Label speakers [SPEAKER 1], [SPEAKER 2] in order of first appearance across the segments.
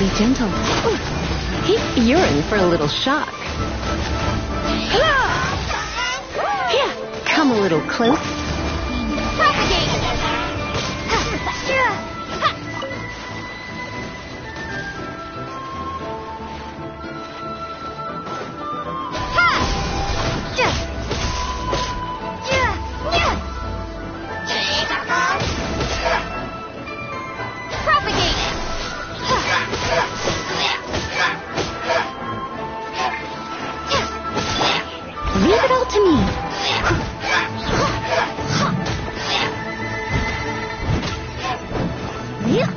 [SPEAKER 1] be gentle. You're in for a little shock. Here, come a little close.
[SPEAKER 2] Propagate!
[SPEAKER 1] Leave it all to me. Yeah.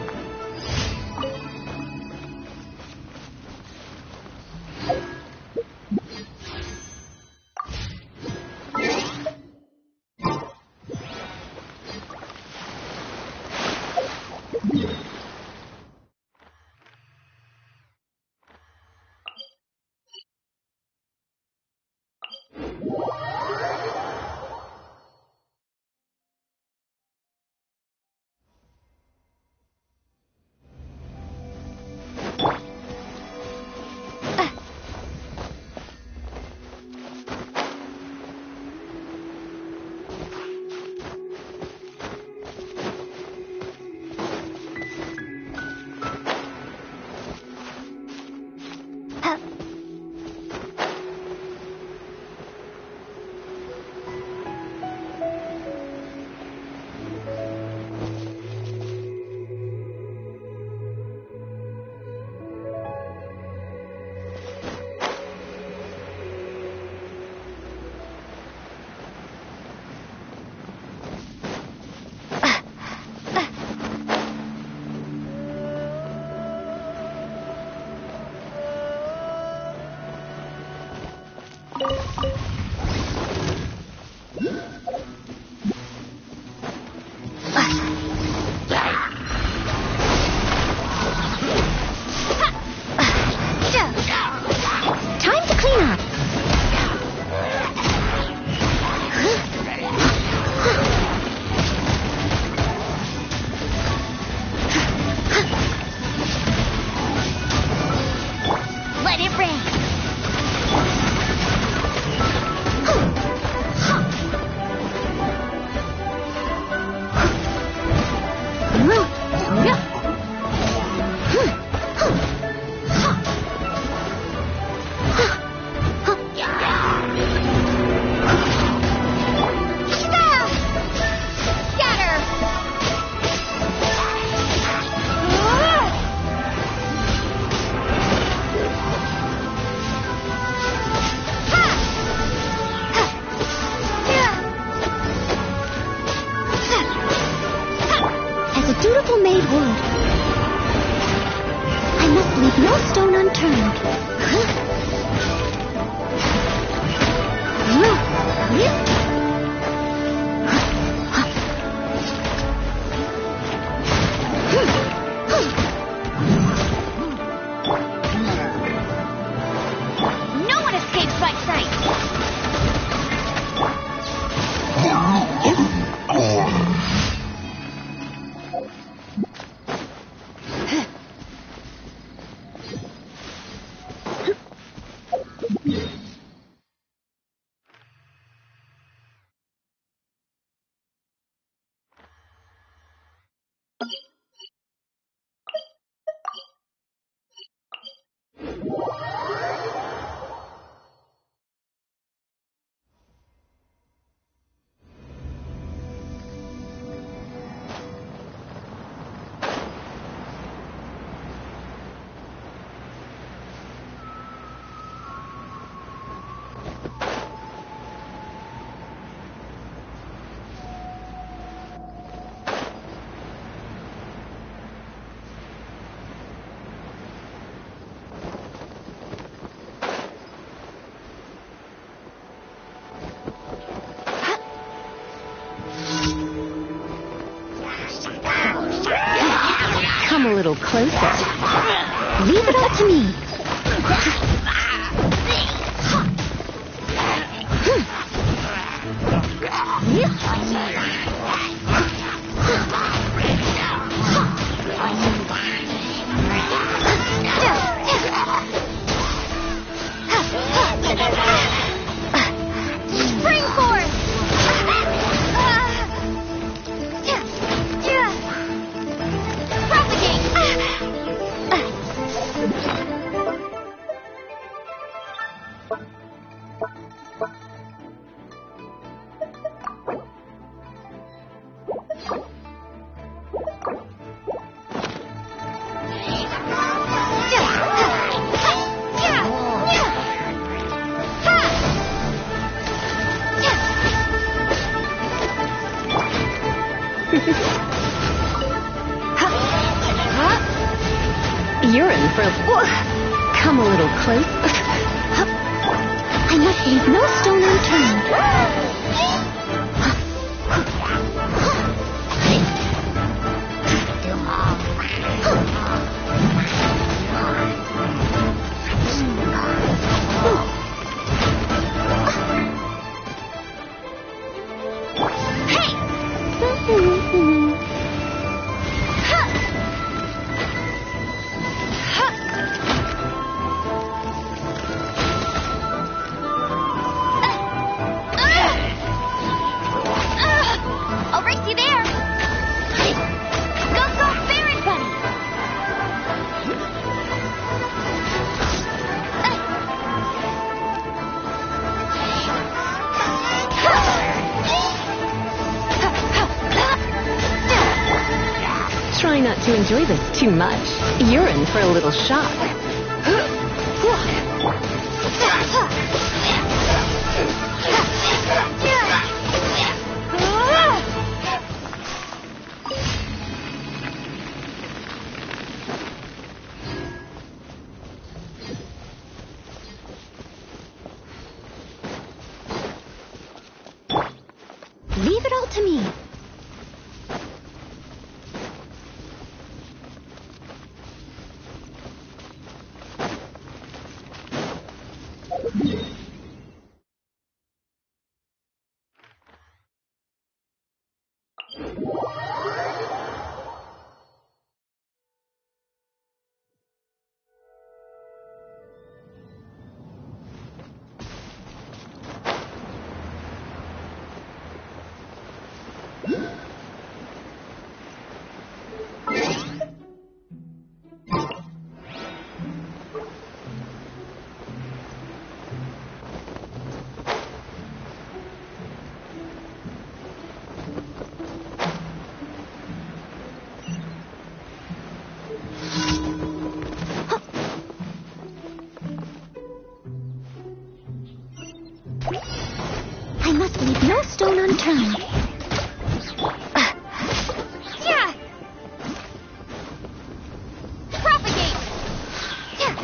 [SPEAKER 1] Time to clean up.
[SPEAKER 2] Let it rain.
[SPEAKER 1] Dutiful maid would. I must leave no stone unturned.
[SPEAKER 2] No one escapes by sight.
[SPEAKER 1] Come a little closer. Leave it all to me. You're in for a... Come a little close. I must leave no stone unturned.
[SPEAKER 2] I'll race you there. Go, go, Baron Bunny.
[SPEAKER 1] Try not to enjoy this too much. You're in for a little shock.
[SPEAKER 2] Leave it all to me.
[SPEAKER 1] I must leave no stone unturned.
[SPEAKER 2] Yeah. Propagate. Yeah.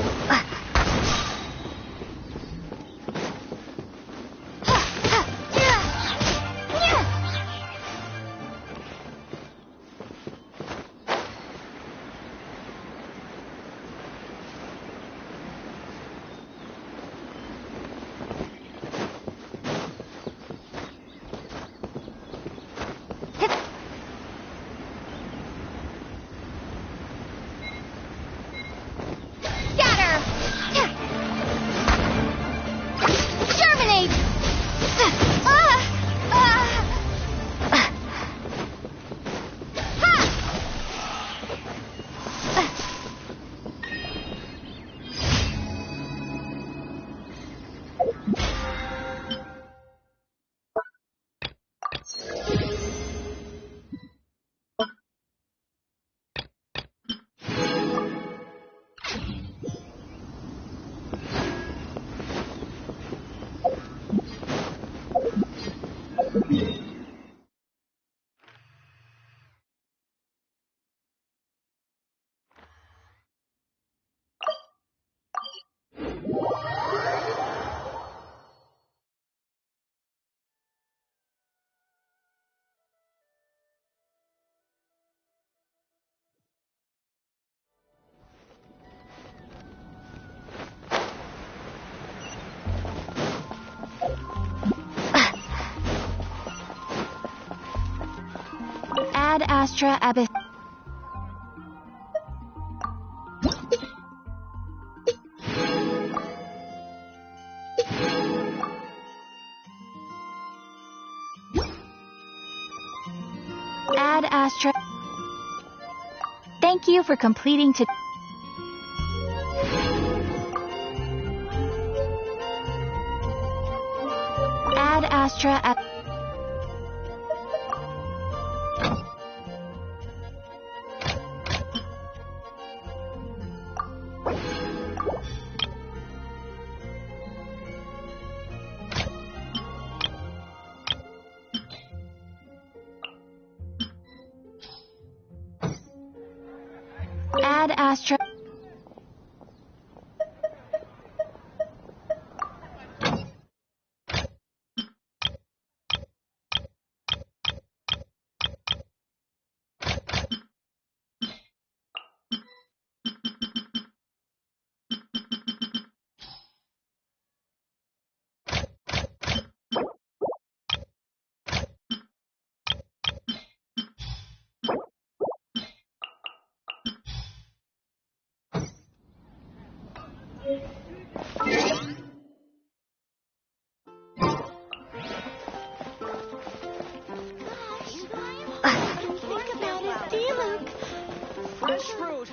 [SPEAKER 2] Ad Astra Abyss. Ad Astra. Thank you for completing to. Ad Astra. Add Astro.
[SPEAKER 1] Think about his feelings.
[SPEAKER 3] Fresh fruit.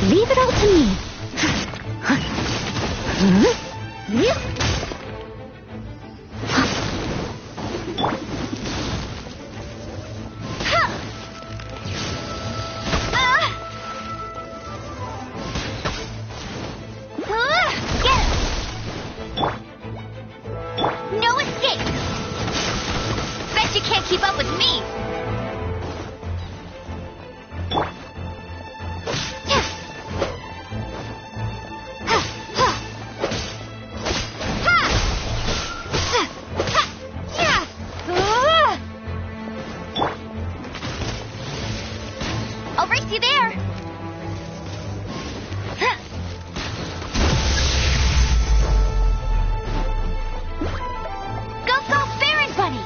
[SPEAKER 1] Leave it all to me.
[SPEAKER 2] No escape! Bet you can't keep up with me! I'll race you there! Go, go, Baron Bunny!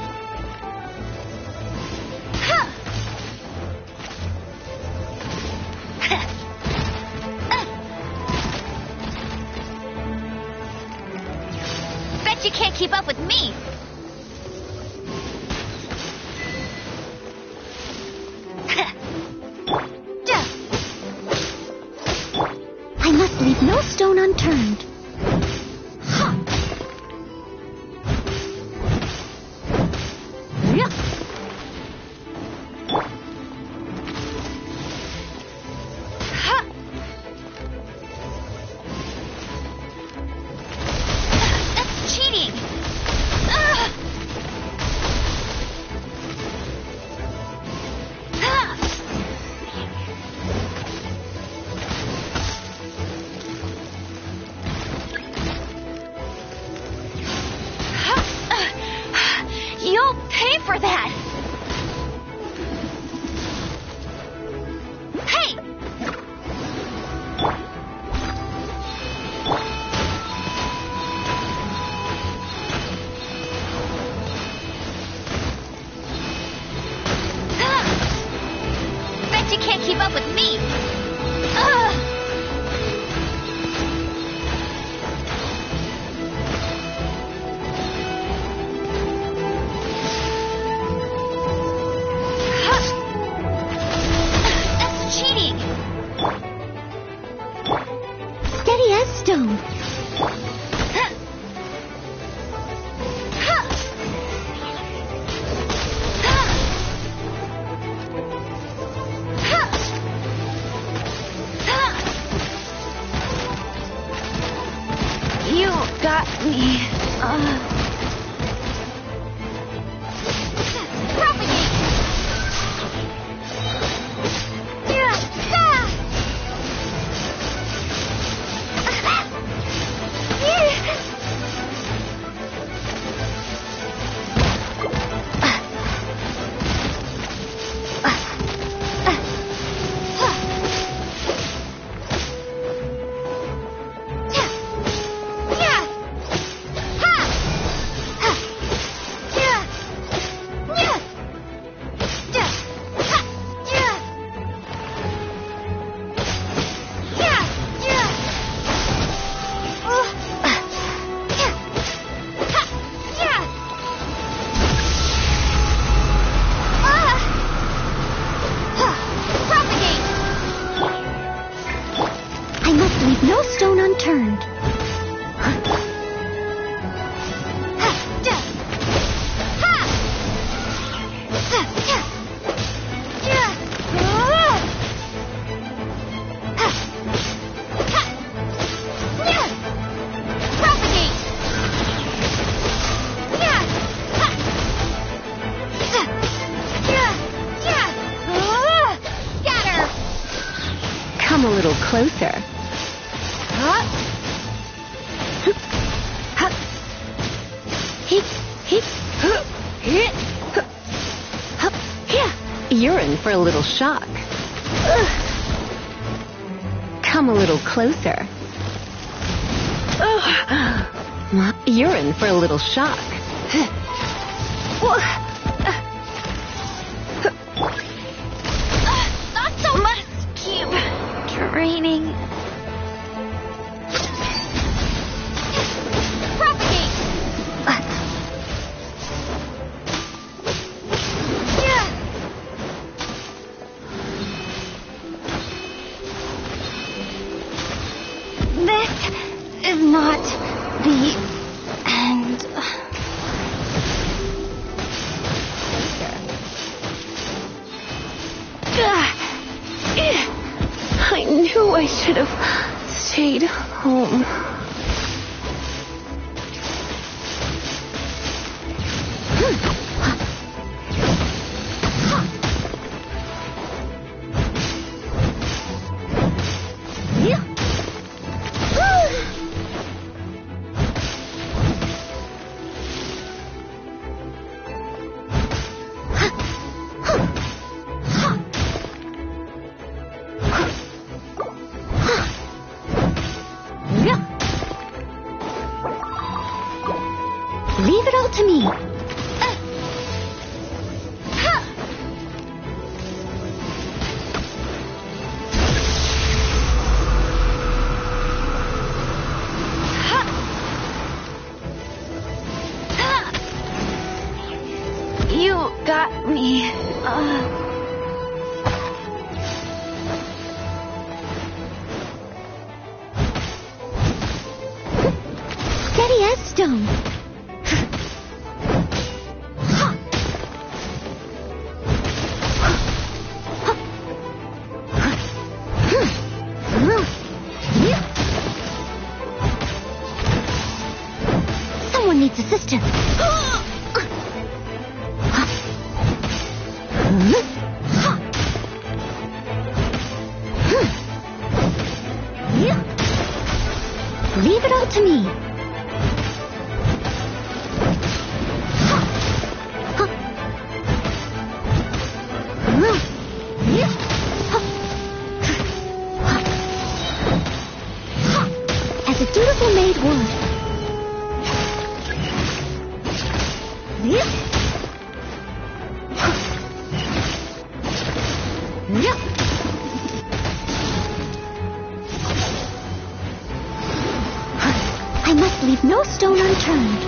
[SPEAKER 2] Bet you can't keep up with me!
[SPEAKER 1] I must leave no stone unturned.
[SPEAKER 2] That's cheating! You'll pay for that! Hey! Bet you can't keep up with me! That's cheating!
[SPEAKER 1] Steady as stone.
[SPEAKER 2] You got me. Propagate!
[SPEAKER 1] Come a little closer. You're in for a little shock. Come a little closer. You're in for a little shock.
[SPEAKER 2] Not so much. Keep draining. Propagate. This is not the end.
[SPEAKER 1] I knew I should have stayed home.
[SPEAKER 2] Leave it all to me. You got me. Steady as stone. Someone needs assistance. Leave it all to me. As a dutiful maid would. I must leave no stone unturned.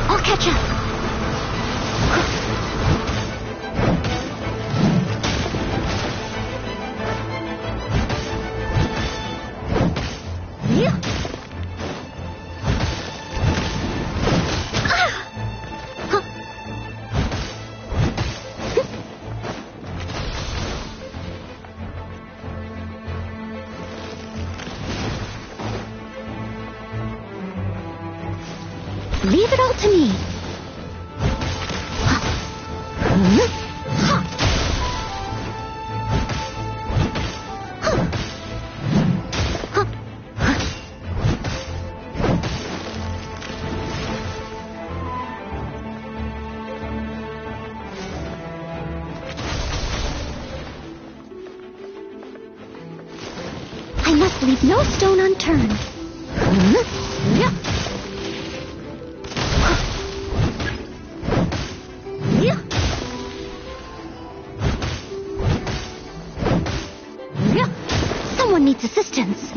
[SPEAKER 2] I'll catch up. Leave it all to me. I must leave no stone unturned. Someone needs assistance.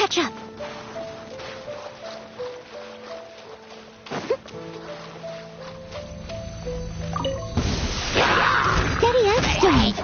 [SPEAKER 2] catch up. Steady and straight.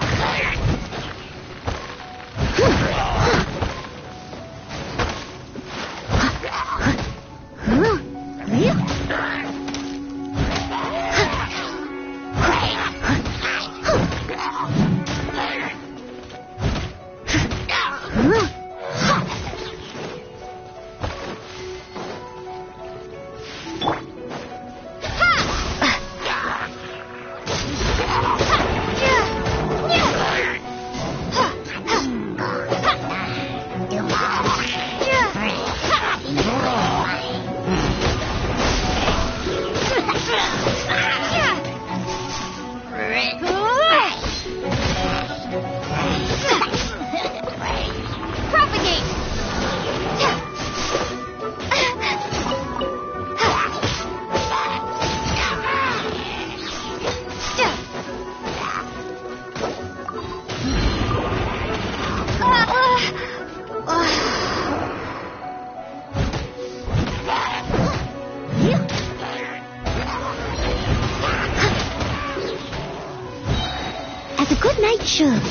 [SPEAKER 2] As a good knight should.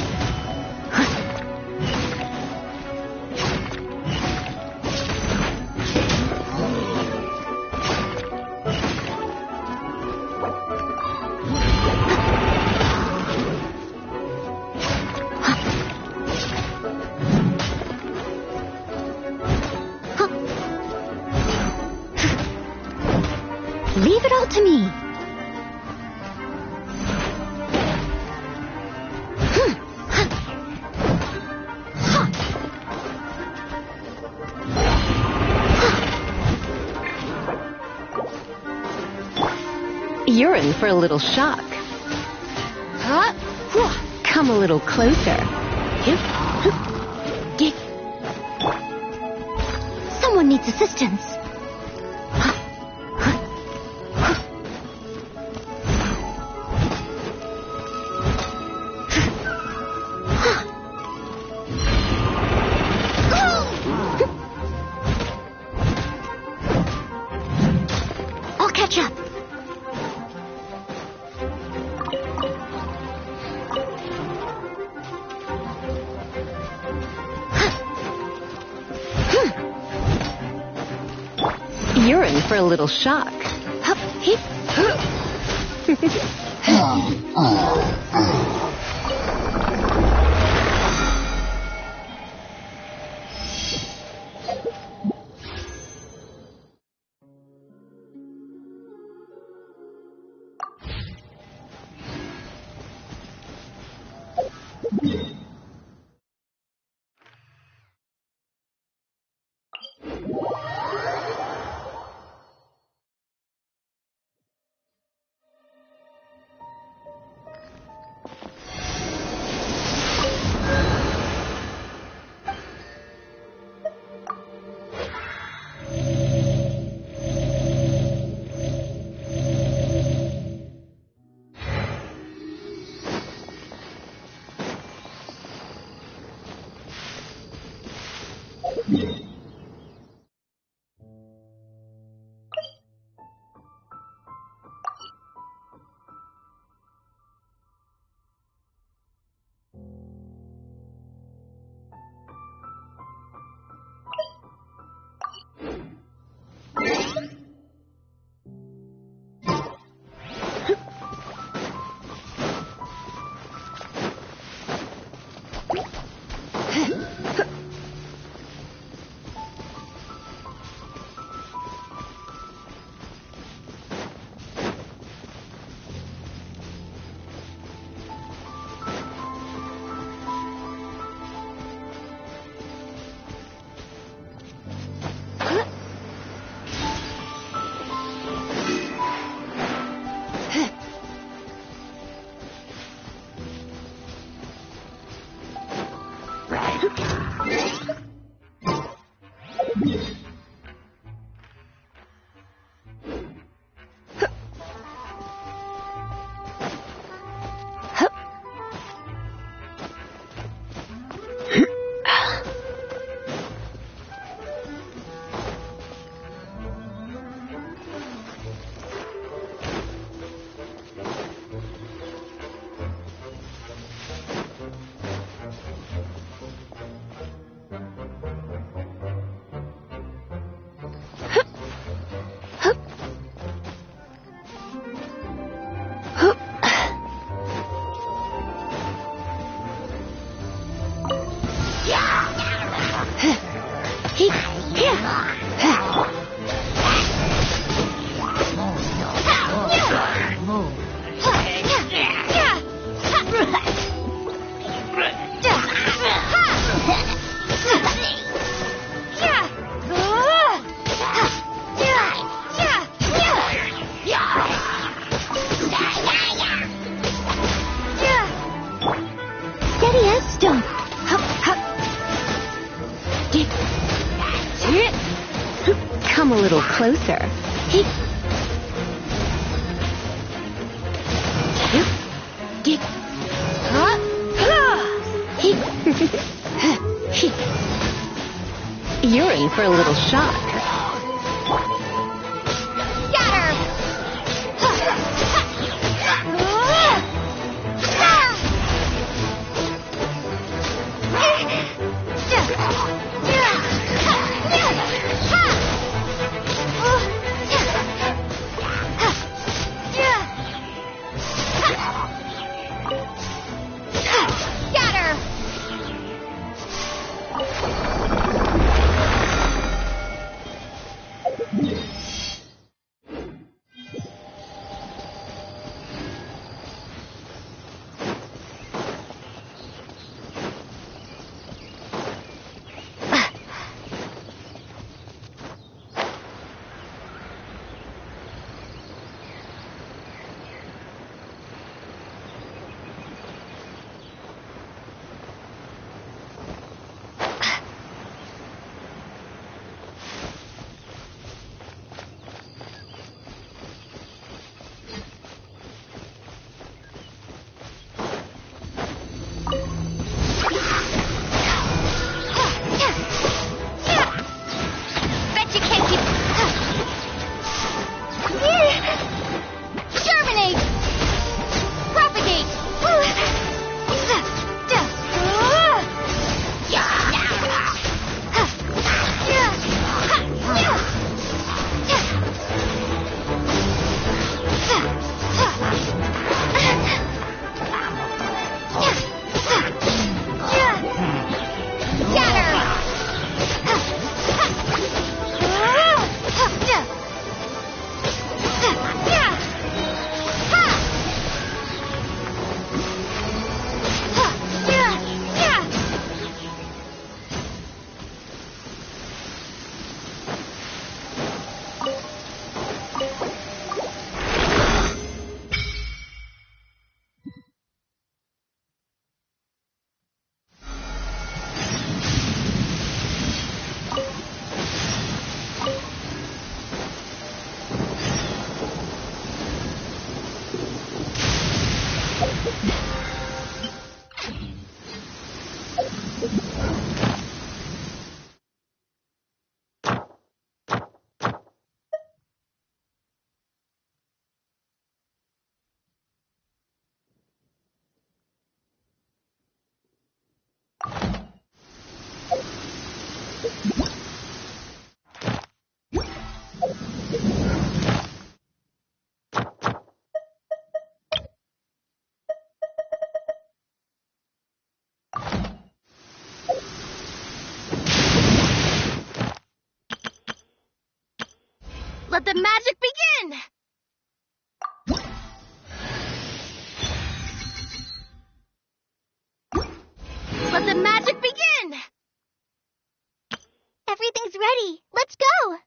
[SPEAKER 2] Leave it all to me.
[SPEAKER 1] You're in for a little shock.
[SPEAKER 2] Huh?
[SPEAKER 1] Come a little closer.
[SPEAKER 2] Someone needs assistance. I'll catch up.
[SPEAKER 1] You're in for a little shock. He, yeah. Steady as stone. Hup, hup. Come a little closer. He. You're in for a little shock.
[SPEAKER 2] Got her! Got her! Bet you can't keep... Germinate! Propagate! Got her! Let the magic begin! Let the magic begin! Everything's ready. Let's go!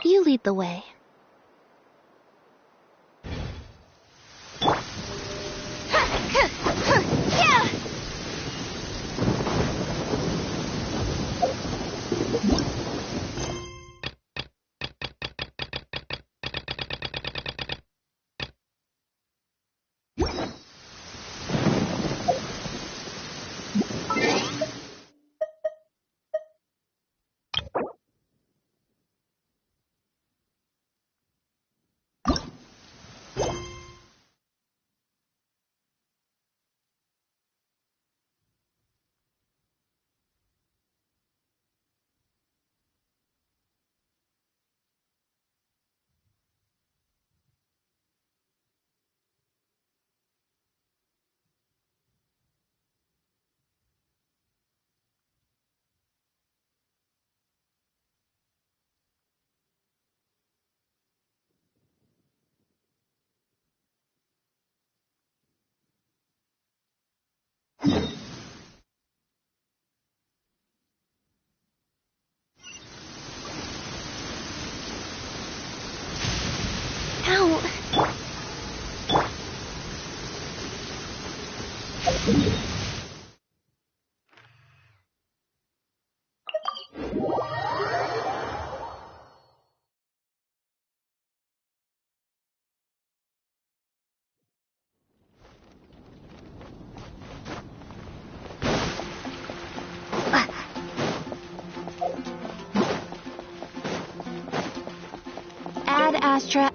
[SPEAKER 2] You lead the way. Astra.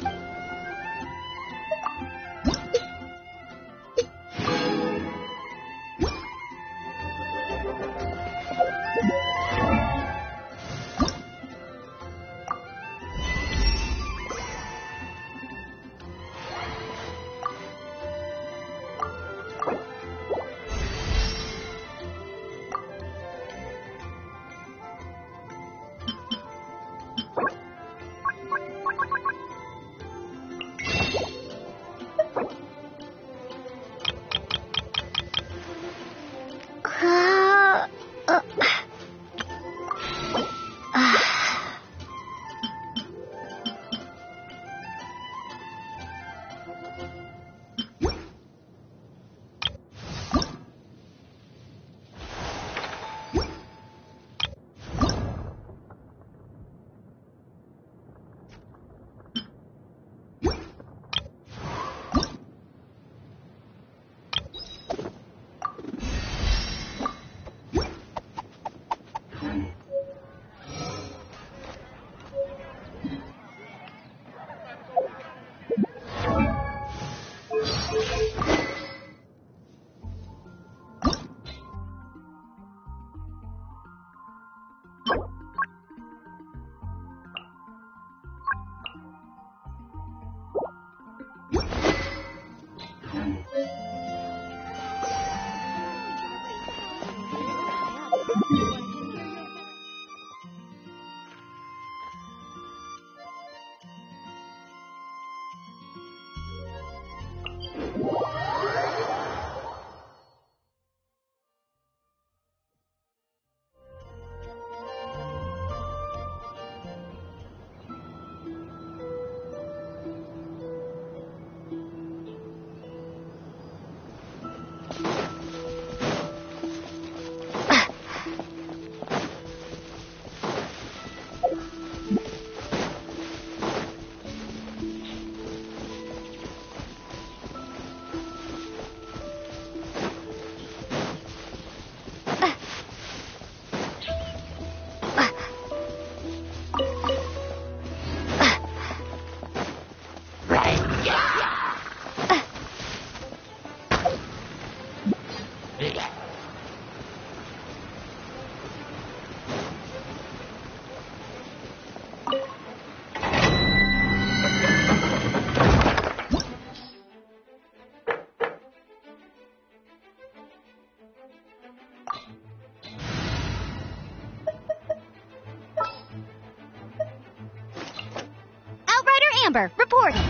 [SPEAKER 2] Amber, reporting.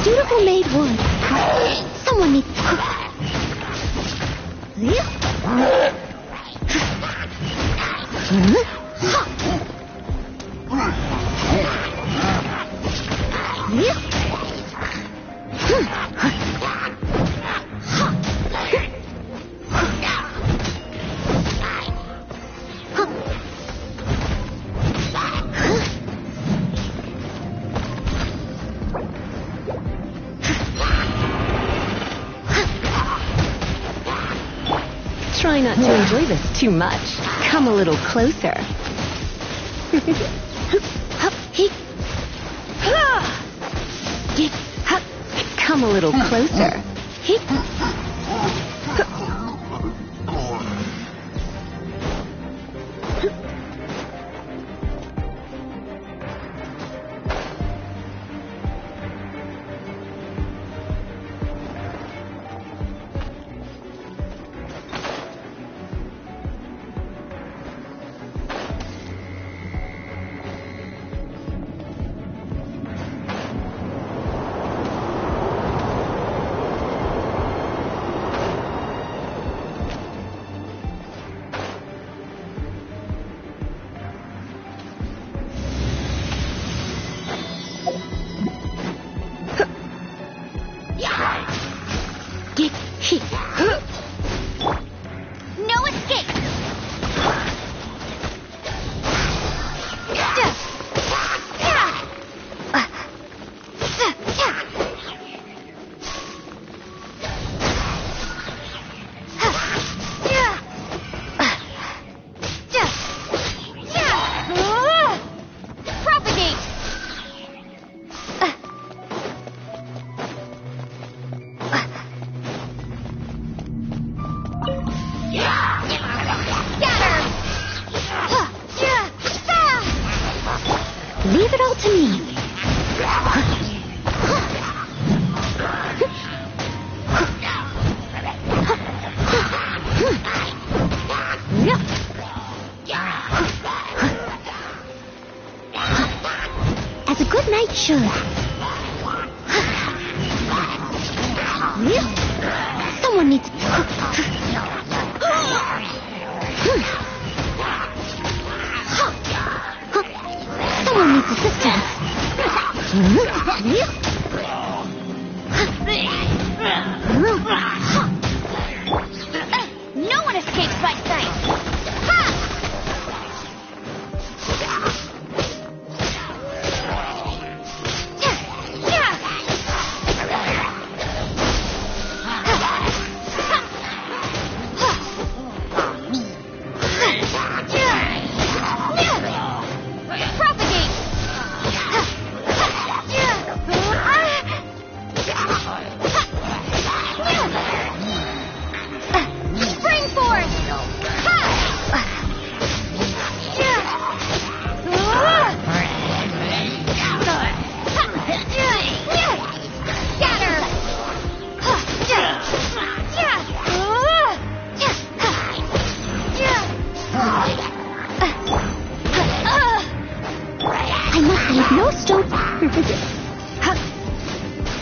[SPEAKER 2] Dutiful maid would. Someone needs to cook.
[SPEAKER 1] Try not to enjoy this too much. Come a little closer. Come a little closer. me. As a good knight should. Someone needs... Someone needs assistance.
[SPEAKER 2] No one escapes my sight.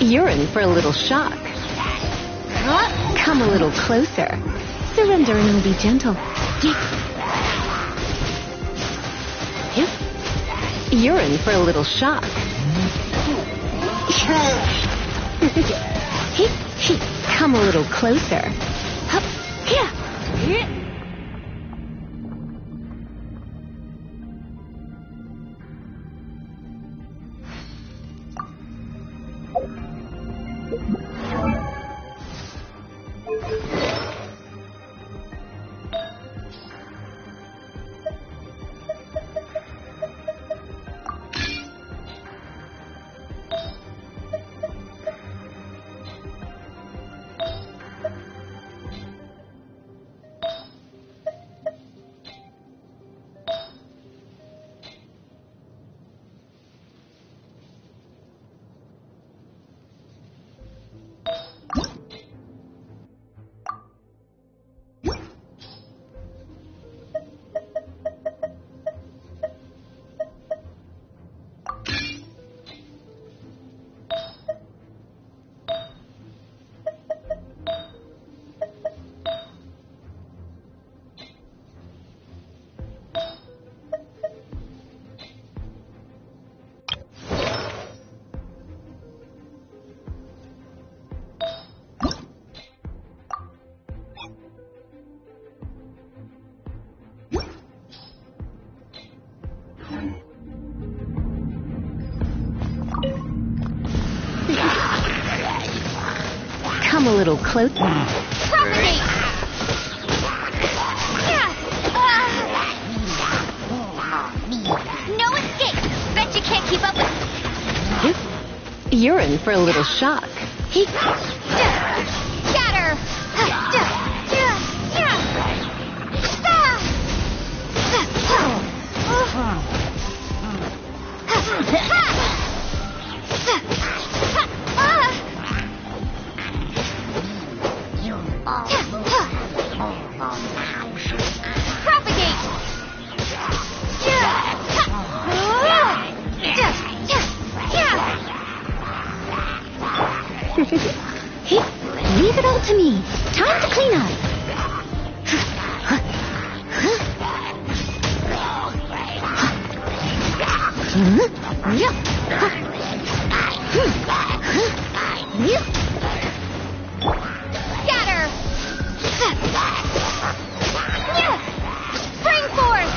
[SPEAKER 1] You're in for a little shock. Come a little closer. Surrender and be gentle. You're in for a little shock. Come a little closer. Come a little closer.
[SPEAKER 2] Propagate! No escape! Bet you can't keep up with...
[SPEAKER 1] You're in for a little shock.
[SPEAKER 2] Scatter!
[SPEAKER 1] Leave it all to me. Time to clean up.
[SPEAKER 2] Scatter! Spring force!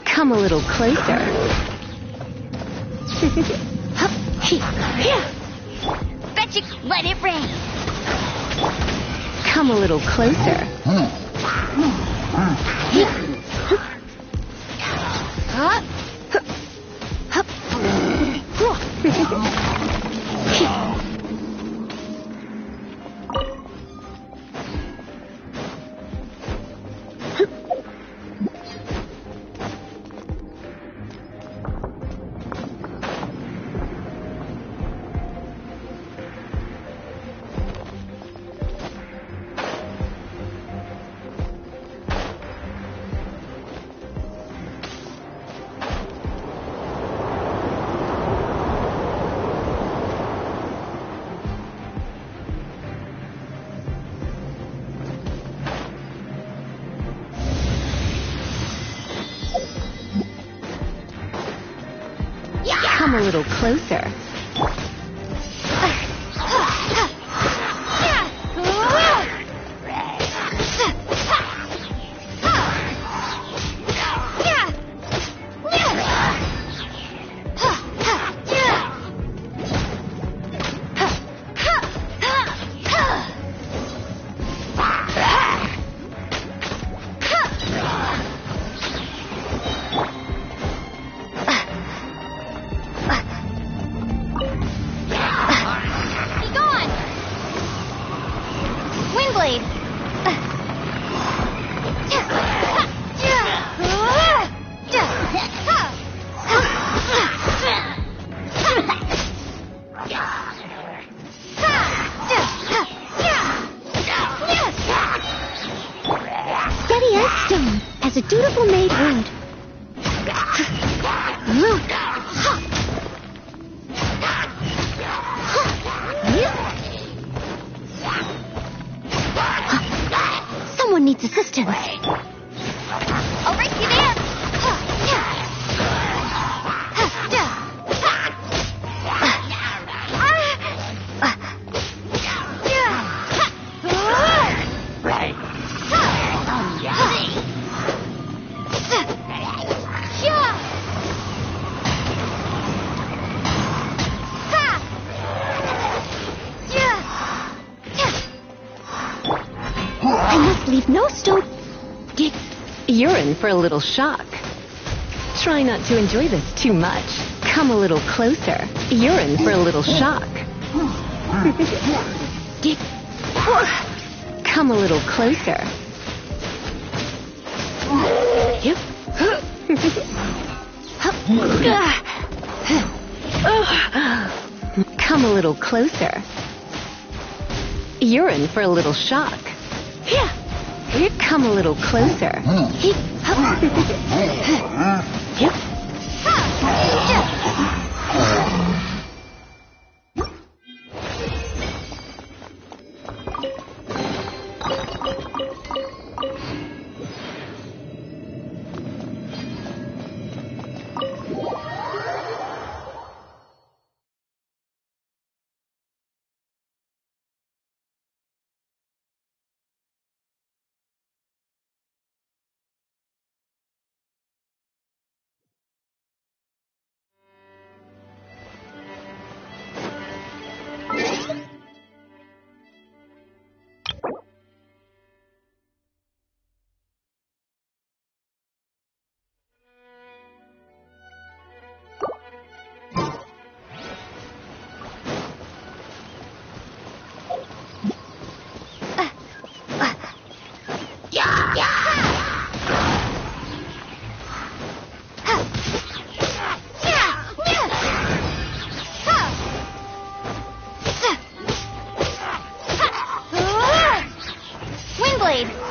[SPEAKER 1] Come a little closer.
[SPEAKER 2] Bet you let it rain.
[SPEAKER 1] Come a little closer. Come a little closer. As a dutiful maid would. Someone needs assistance. I'll race you there. You're in for a little shock. Try not to enjoy this too much. Come a little closer. You're in for a little shock. Come a little closer. Yep. Come a little closer. You're in for a little shock. Come a little closer.
[SPEAKER 2] Wingblade!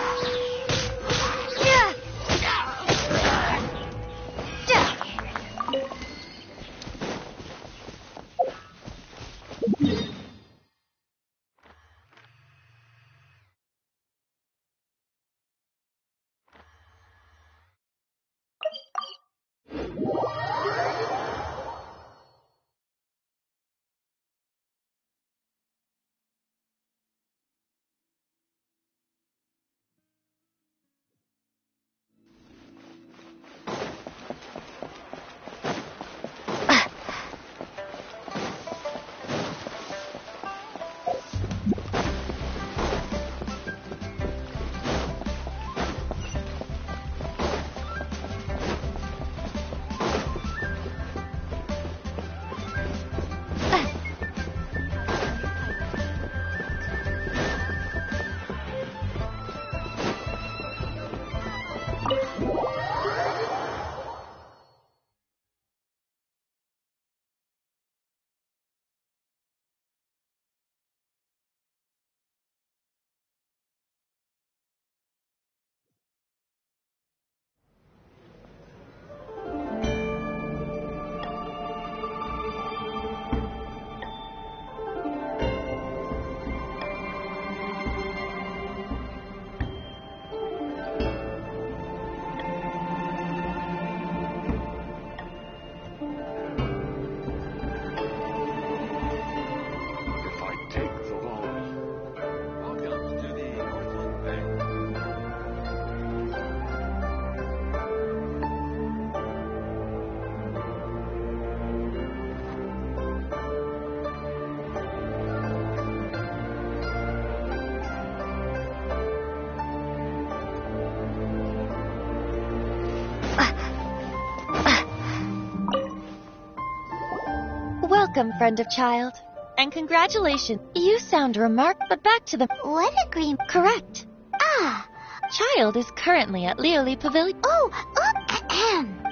[SPEAKER 2] Welcome, friend of child. And congratulations. You sound but back to the...
[SPEAKER 4] What agreement?
[SPEAKER 2] Correct.
[SPEAKER 4] Ah,
[SPEAKER 2] Child is currently at Leoli Pavilion.
[SPEAKER 4] oh,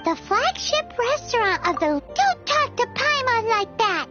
[SPEAKER 4] the flagship restaurant of the... Don't talk to Paimon like that!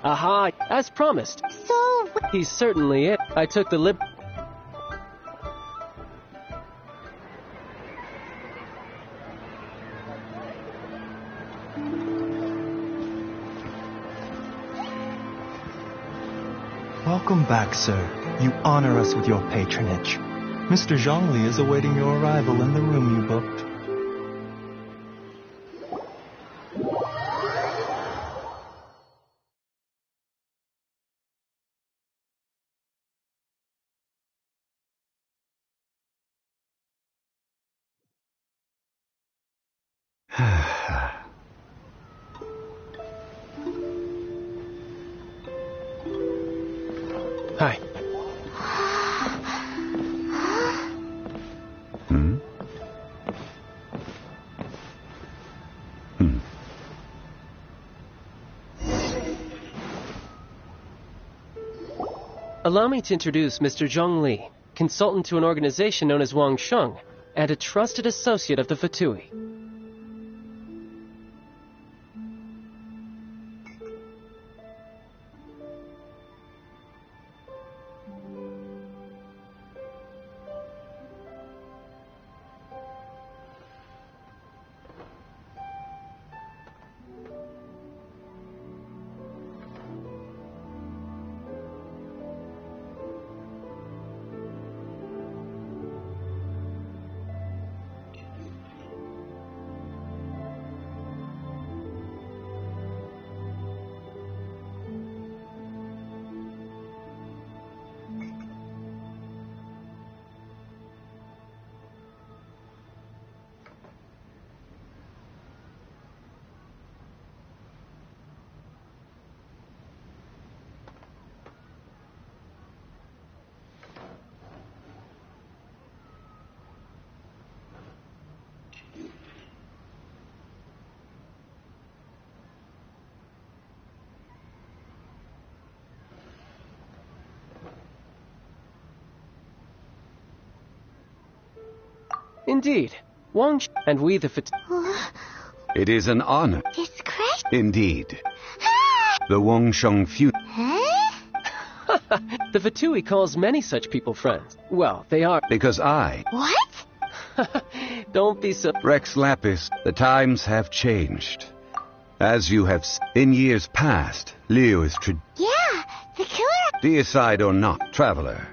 [SPEAKER 3] Aha, as promised.
[SPEAKER 4] So,
[SPEAKER 3] He's certainly it. I took the lip.
[SPEAKER 5] Welcome back, sir. You honor us with your patronage. Mr. Zhongli is awaiting your arrival in the room you booked.
[SPEAKER 3] Hi. Allow me to introduce Mr. Zhong Li, consultant to an organization known as Wang Sheng, and a trusted associate of the Fatui. Indeed, Wang Sh and we the Fatui.
[SPEAKER 6] It is an honor,
[SPEAKER 4] discretion.
[SPEAKER 6] indeed. The Wangsheng feud.
[SPEAKER 4] Huh?
[SPEAKER 3] The Fatui calls many such people friends. Well, they are.
[SPEAKER 6] Because I,
[SPEAKER 4] What?
[SPEAKER 3] Don't be so.
[SPEAKER 6] Rex Lapis, the times have changed. As you have in years past, Liu is
[SPEAKER 4] Yeah, the killer.
[SPEAKER 6] deicide or not, traveler.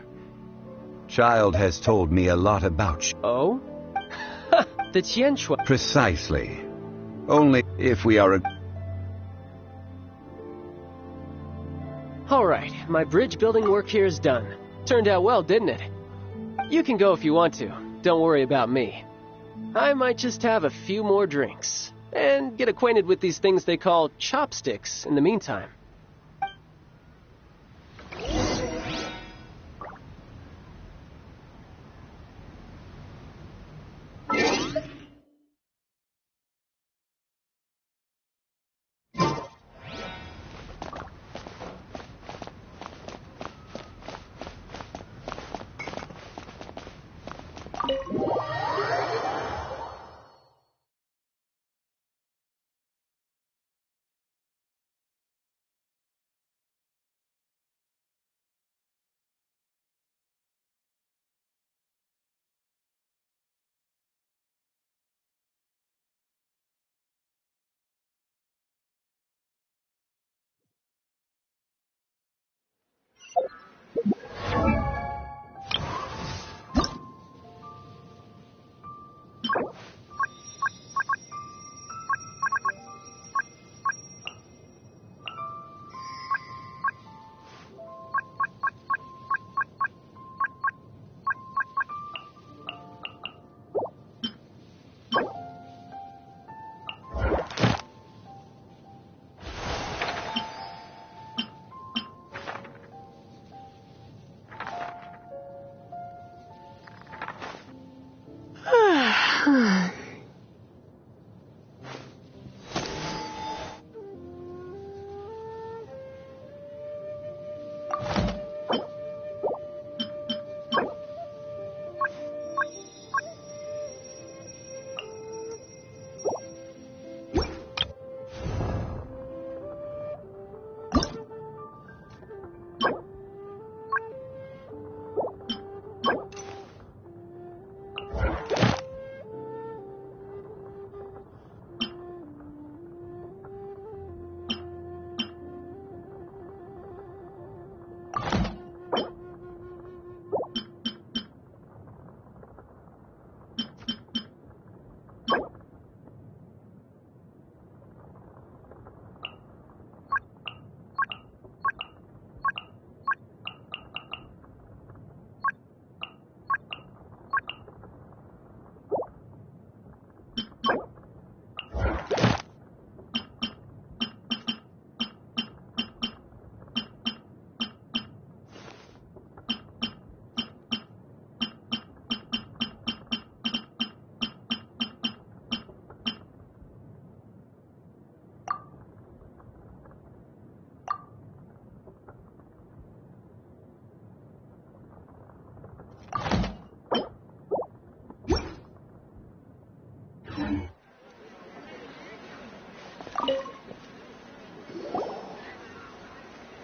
[SPEAKER 6] Child has told me a lot about you.
[SPEAKER 3] Oh? The Tianchua.
[SPEAKER 6] Precisely. Only if we are a...
[SPEAKER 3] Alright, my bridge building work here is done. Turned out well, didn't it? You can go if you want to. Don't worry about me. I might just have a few more drinks. And get acquainted with these things they call chopsticks in the meantime.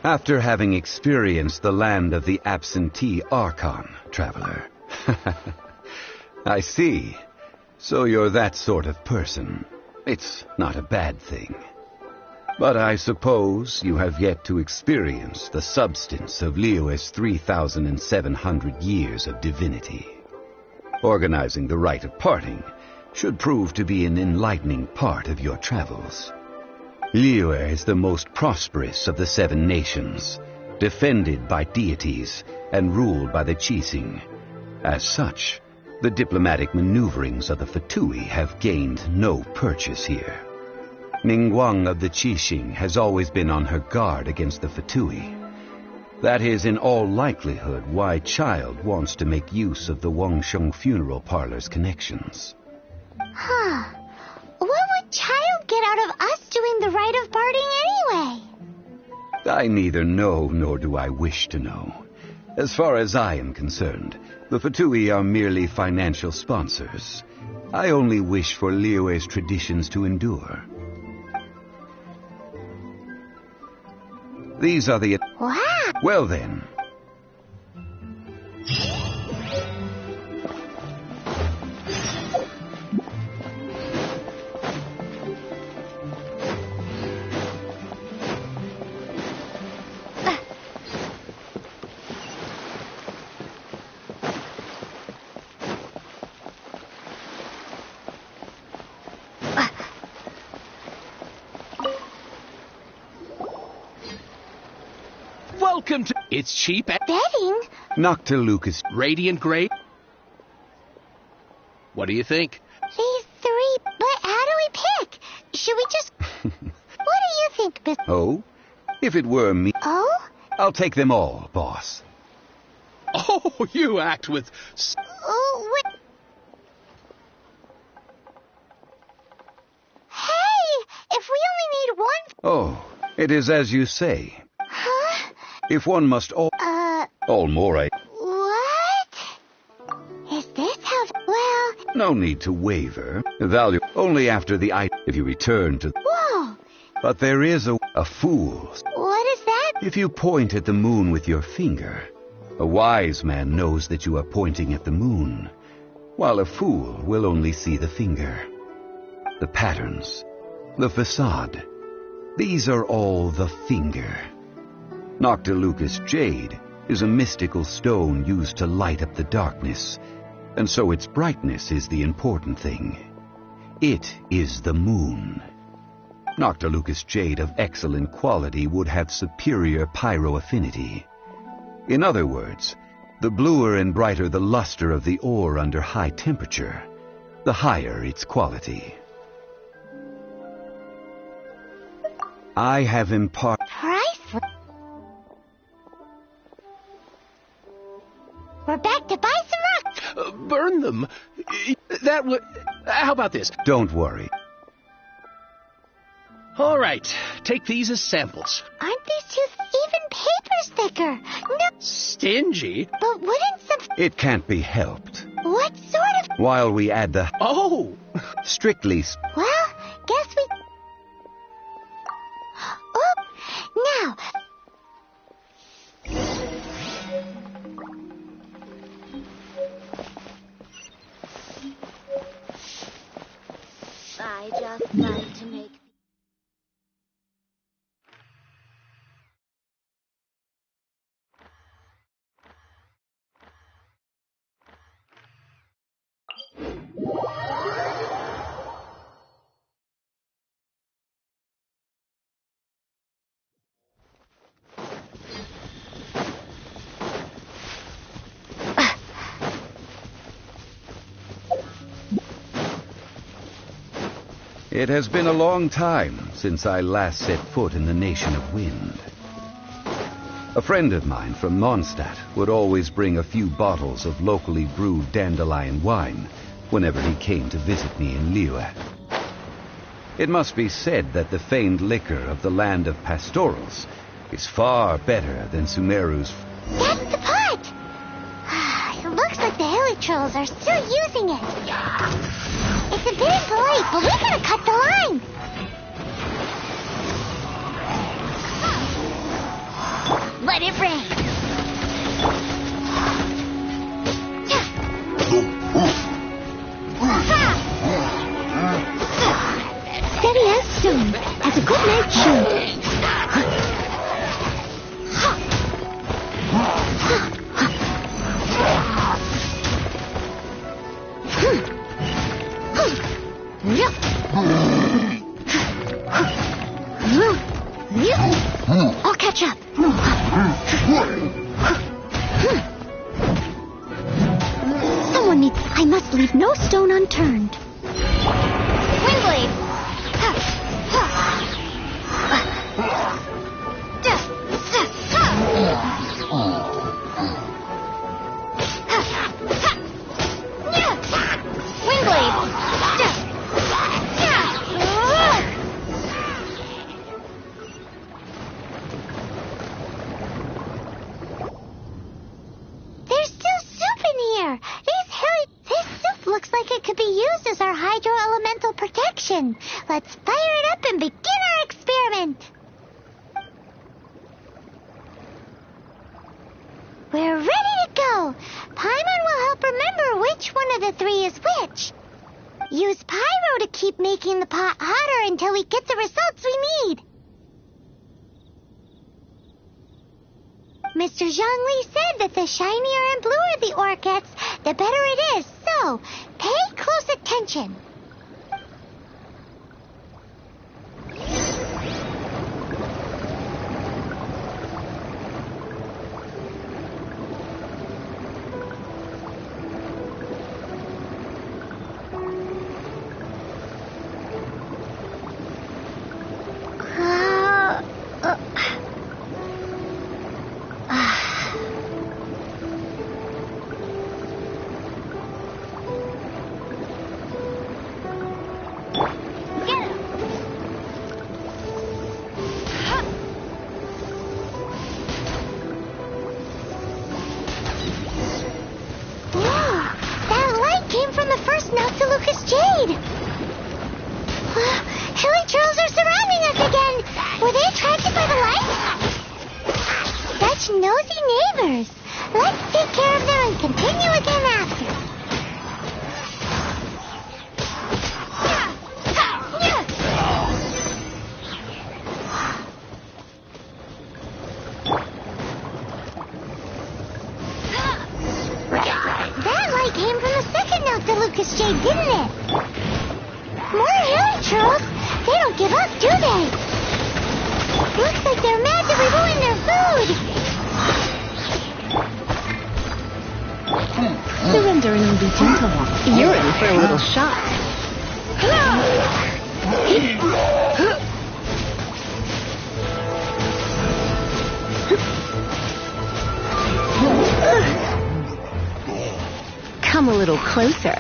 [SPEAKER 6] After having experienced the land of the absentee Archon, traveler. I see. So you're that sort of person. It's not a bad thing. But I suppose you have yet to experience the substance of Liyue's 3,700 years of divinity. Organizing the rite of parting should prove to be an enlightening part of your travels. Liyue is the most prosperous of the 7 nations, defended by deities and ruled by the Qixing. As such, the diplomatic maneuverings of the Fatui have gained no purchase here. Ningguang of the Qixing has always been on her guard against the Fatui. That is in all likelihood why Child wants to make use of the Wangsheng funeral parlor's connections.
[SPEAKER 4] Huh. What would Child get out of us doing the rite of parting anyway?
[SPEAKER 6] I neither know nor do I wish to know. As far as I am concerned, the Fatui are merely financial sponsors. I only wish for Liyue's traditions to endure. These are the...
[SPEAKER 4] Wow!
[SPEAKER 6] Well then.
[SPEAKER 7] Welcome to... It's cheap at...
[SPEAKER 4] Betting?
[SPEAKER 6] Noctilucus.
[SPEAKER 7] Radiant Grade? What do you think?
[SPEAKER 4] These 3, but how do we pick? Should we just... What do you think, Miss...
[SPEAKER 6] Oh? If it were me...
[SPEAKER 4] Oh?
[SPEAKER 6] I'll take them all, boss.
[SPEAKER 7] Oh, you act with...
[SPEAKER 4] Oh, what... Hey! If we only need one...
[SPEAKER 6] Oh, it is as you say.
[SPEAKER 4] Huh?
[SPEAKER 6] If one must all more,
[SPEAKER 4] What? Is this how... Well...
[SPEAKER 6] no need to waver. Value only after the item if you return to...
[SPEAKER 4] Whoa!
[SPEAKER 6] But there is a fool.
[SPEAKER 4] What is that?
[SPEAKER 6] If you point at the moon with your finger, a wise man knows that you are pointing at the moon, while a fool will only see the finger. The patterns, the facade, these are all the finger. Noctilucus jade is a mystical stone used to light up the darkness, and so its brightness is the important thing. It is the moon. Noctilucus jade of excellent quality would have superior pyroaffinity. In other words, the bluer and brighter the luster of the ore under high temperature, the higher its quality. I have imparted...
[SPEAKER 4] Priceless. We're back to buy some rocks.
[SPEAKER 7] burn them. That would... How about this?
[SPEAKER 6] Don't worry.
[SPEAKER 7] All right. Take these as samples.
[SPEAKER 4] Aren't these two even paper's thicker? No.
[SPEAKER 7] Stingy?
[SPEAKER 4] But wouldn't some...
[SPEAKER 6] It can't be helped.
[SPEAKER 4] What sort of...
[SPEAKER 6] While we add the...
[SPEAKER 7] Oh!
[SPEAKER 6] Strictly...
[SPEAKER 4] Well, guess we... Oh, now...
[SPEAKER 2] I just like to make...
[SPEAKER 6] It has been a long time since I last set foot in the Nation of Wind. A friend of mine from Mondstadt would always bring a few bottles of locally brewed dandelion wine whenever he came to visit me in Liyue. It must be said that the famed liquor of the land of pastorals is far better than Sumeru's.
[SPEAKER 4] That's the pot! It looks like the hilly trolls are still using it. It's a bit impolite, but we gotta cut the line.
[SPEAKER 2] Let it rain!
[SPEAKER 4] Steady as stone, has a good night shoot. I'll catch up. Someone needs... I must leave no stone unturned.
[SPEAKER 2] Windblade!
[SPEAKER 4] There's still soup in here. This soup looks like it could be used as our hydro-elemental protection. Let's fire it up and begin our experiment. We're ready to go. Paimon will help remember which one of the three is which. Use pyro to keep making the pot hotter until we get the results we need. Mr. Zhongli said that the shinier and bluer the ore gets, the better it is. So, pay close attention. Jade! Hilly trolls are surrounding us again! Were they attracted by the light? Such nosy neighbors! Let's take care of them and continue again after. That light came from the second Noctilucous Jade, didn't it? More hilly trolls! They don't give up, do they? Looks like they're mad that we ruined their food!
[SPEAKER 1] Surrender and be gentle. You're in for a little shock. Come a little closer.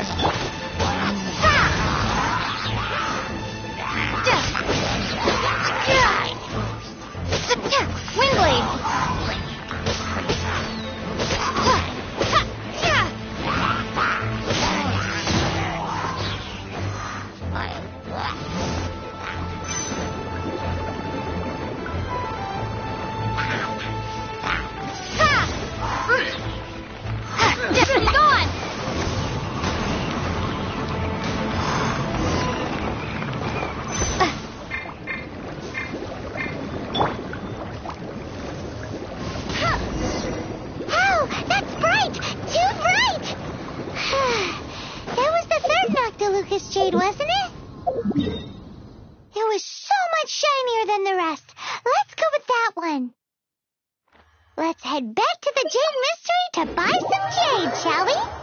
[SPEAKER 4] focus jade, wasn't it? It was so much shinier than the rest. Let's go with that one. Let's head back to the Jade Mystery to buy some jade, shall we?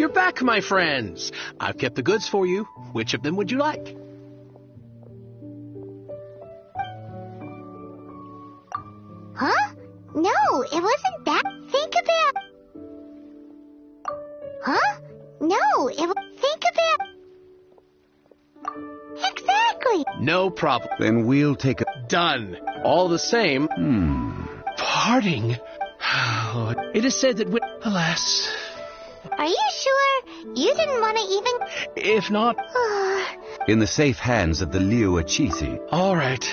[SPEAKER 7] You're back, my friends. I've kept the goods for you. Which of them would you like?
[SPEAKER 4] Huh? No, it wasn't that. Think about... Huh? No, think about... Exactly.
[SPEAKER 7] No problem.
[SPEAKER 6] Then we'll take a...
[SPEAKER 7] Done. All the same, parting. It is said that alas,
[SPEAKER 4] Are you sure? You didn't want to even...
[SPEAKER 7] if not,
[SPEAKER 6] in the safe hands of the Liu Achisi.
[SPEAKER 7] all right.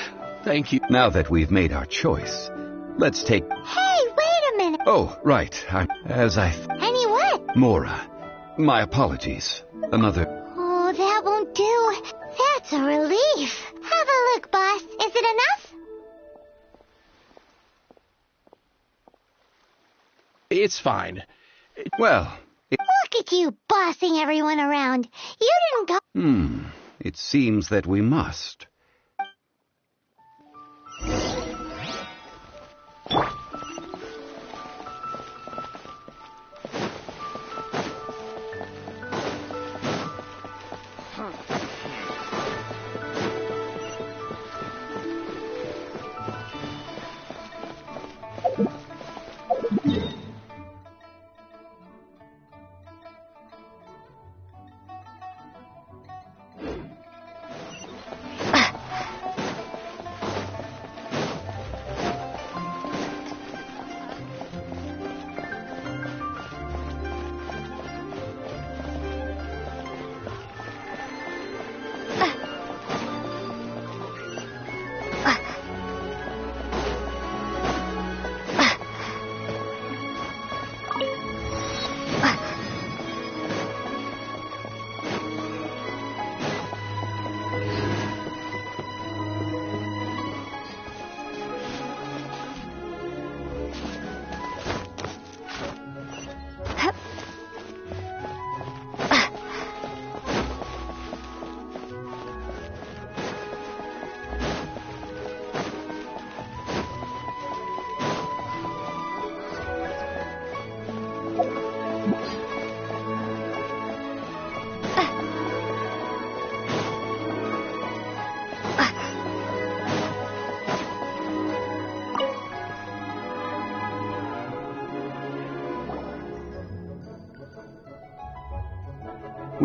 [SPEAKER 7] Thank you.
[SPEAKER 6] Now that we've made our choice, let's take...
[SPEAKER 4] Hey, wait a minute.
[SPEAKER 6] Oh, right.
[SPEAKER 4] Any what?
[SPEAKER 6] Mora. My apologies. Another...
[SPEAKER 4] Oh, that won't do. That's a relief. Have a look, boss. Is it enough?
[SPEAKER 7] It's fine.
[SPEAKER 6] Well,
[SPEAKER 4] Look at you bossing everyone around. You didn't go...
[SPEAKER 6] it seems that we must.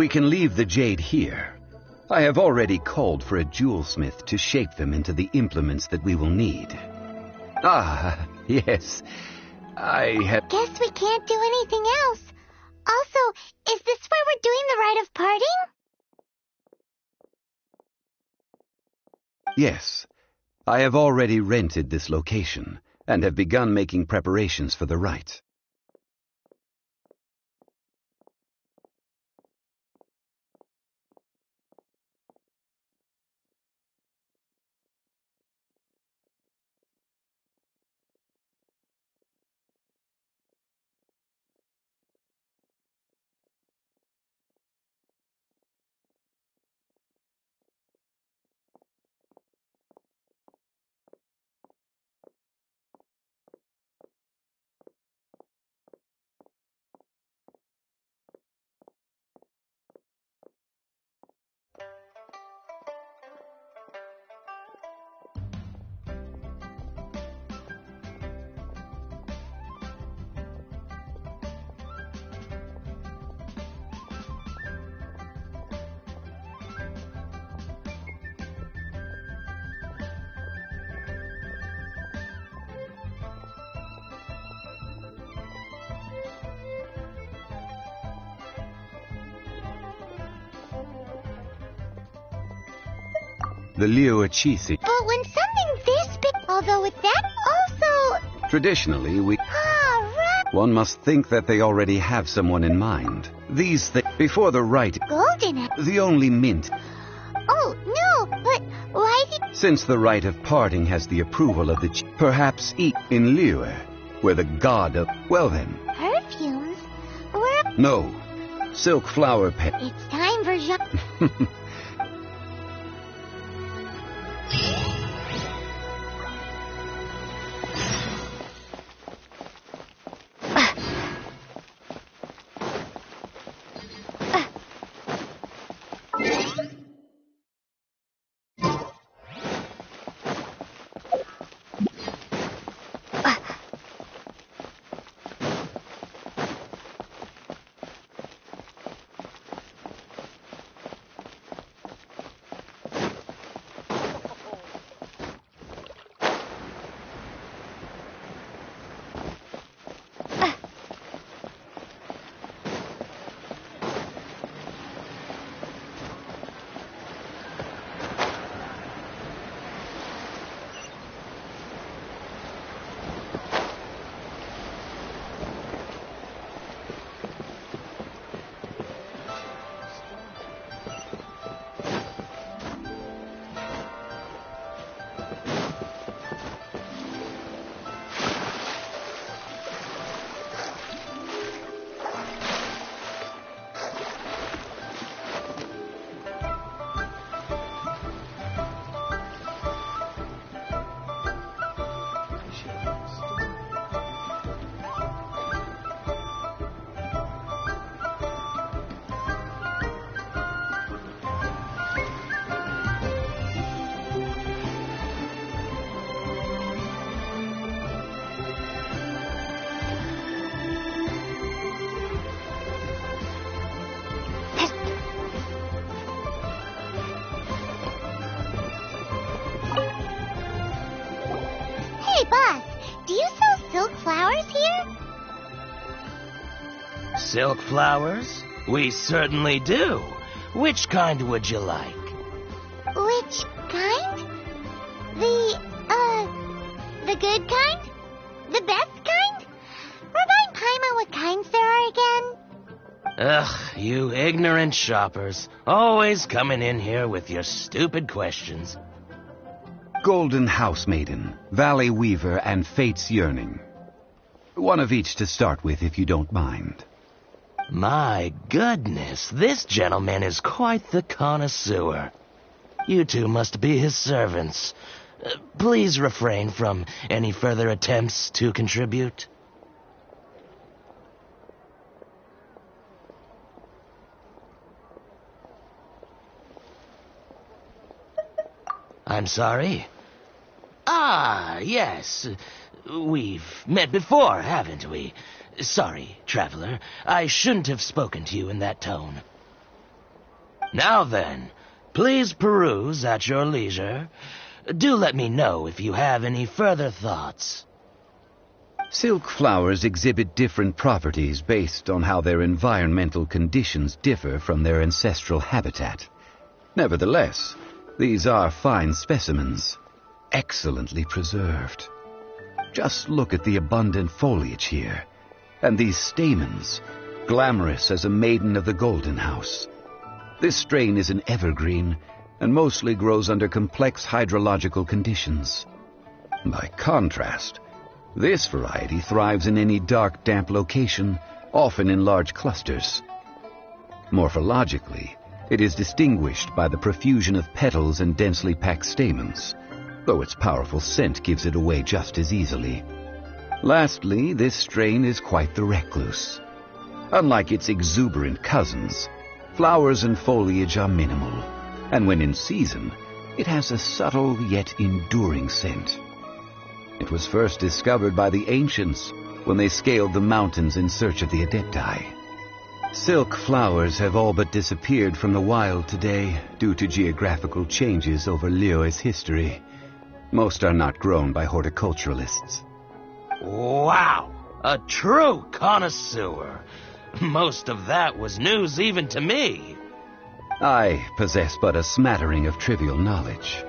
[SPEAKER 6] We can leave the jade here. I have already called for a jewelsmith to shape them into the implements that we will need. Ah, yes. I have...
[SPEAKER 4] Guess we can't do anything else. Also, is this where we're doing the rite of parting?
[SPEAKER 6] Yes. I have already rented this location and have begun making preparations for the rite. the Liuachisi.
[SPEAKER 4] But when something this big, although with that also...
[SPEAKER 6] Traditionally,
[SPEAKER 4] right.
[SPEAKER 6] one must think that they already have someone in mind. These things, before the rite,
[SPEAKER 4] Golden.
[SPEAKER 6] the only mint.
[SPEAKER 4] Oh, no, but why did...
[SPEAKER 6] Since the rite of parting has the approval of the perhaps in Liu, where the god of... Well then.
[SPEAKER 4] Perfumes? Where...
[SPEAKER 6] No. Silk flower pet.
[SPEAKER 4] It's time for Jean... Hey, boss, do you sell silk flowers here?
[SPEAKER 8] Silk flowers? We certainly do. Which kind would you like?
[SPEAKER 4] Which kind? The good kind? The best kind? Remind Paimon what kinds there are again.
[SPEAKER 8] Ugh, you ignorant shoppers. Always coming in here with your stupid questions.
[SPEAKER 6] Golden House Maiden, Valley Weaver, and Fate's Yearning. One of each to start with, if you don't mind.
[SPEAKER 8] My goodness, this gentleman is quite the connoisseur. You two must be his servants. Please refrain from any further attempts to contribute. I'm sorry? Ah, yes. We've met before, haven't we? Sorry, traveler. I shouldn't have spoken to you in that tone. Now then, please peruse at your leisure. Do let me know if you have any further thoughts.
[SPEAKER 6] Silk flowers exhibit different properties based on how their environmental conditions differ from their ancestral habitat. Nevertheless, these are fine specimens, excellently preserved. Just look at the abundant foliage here, and these stamens, glamorous as a maiden of the Golden House. This strain is an evergreen, and mostly grows under complex hydrological conditions. By contrast, this variety thrives in any dark, damp location, often in large clusters. Morphologically, it is distinguished by the profusion of petals and densely packed stamens, though its powerful scent gives it away just as easily. Lastly, this strain is quite the recluse. Unlike its exuberant cousins, flowers and foliage are minimal, and when in season, it has a subtle yet enduring scent. It was first discovered by the ancients when they scaled the mountains in search of the Adepti. Silk flowers have all but disappeared from the wild today due to geographical changes over Liyue's history. Most are not grown by horticulturalists.
[SPEAKER 8] Wow! A true connoisseur! Most of that was news even to me.
[SPEAKER 6] I possess but a smattering of trivial knowledge.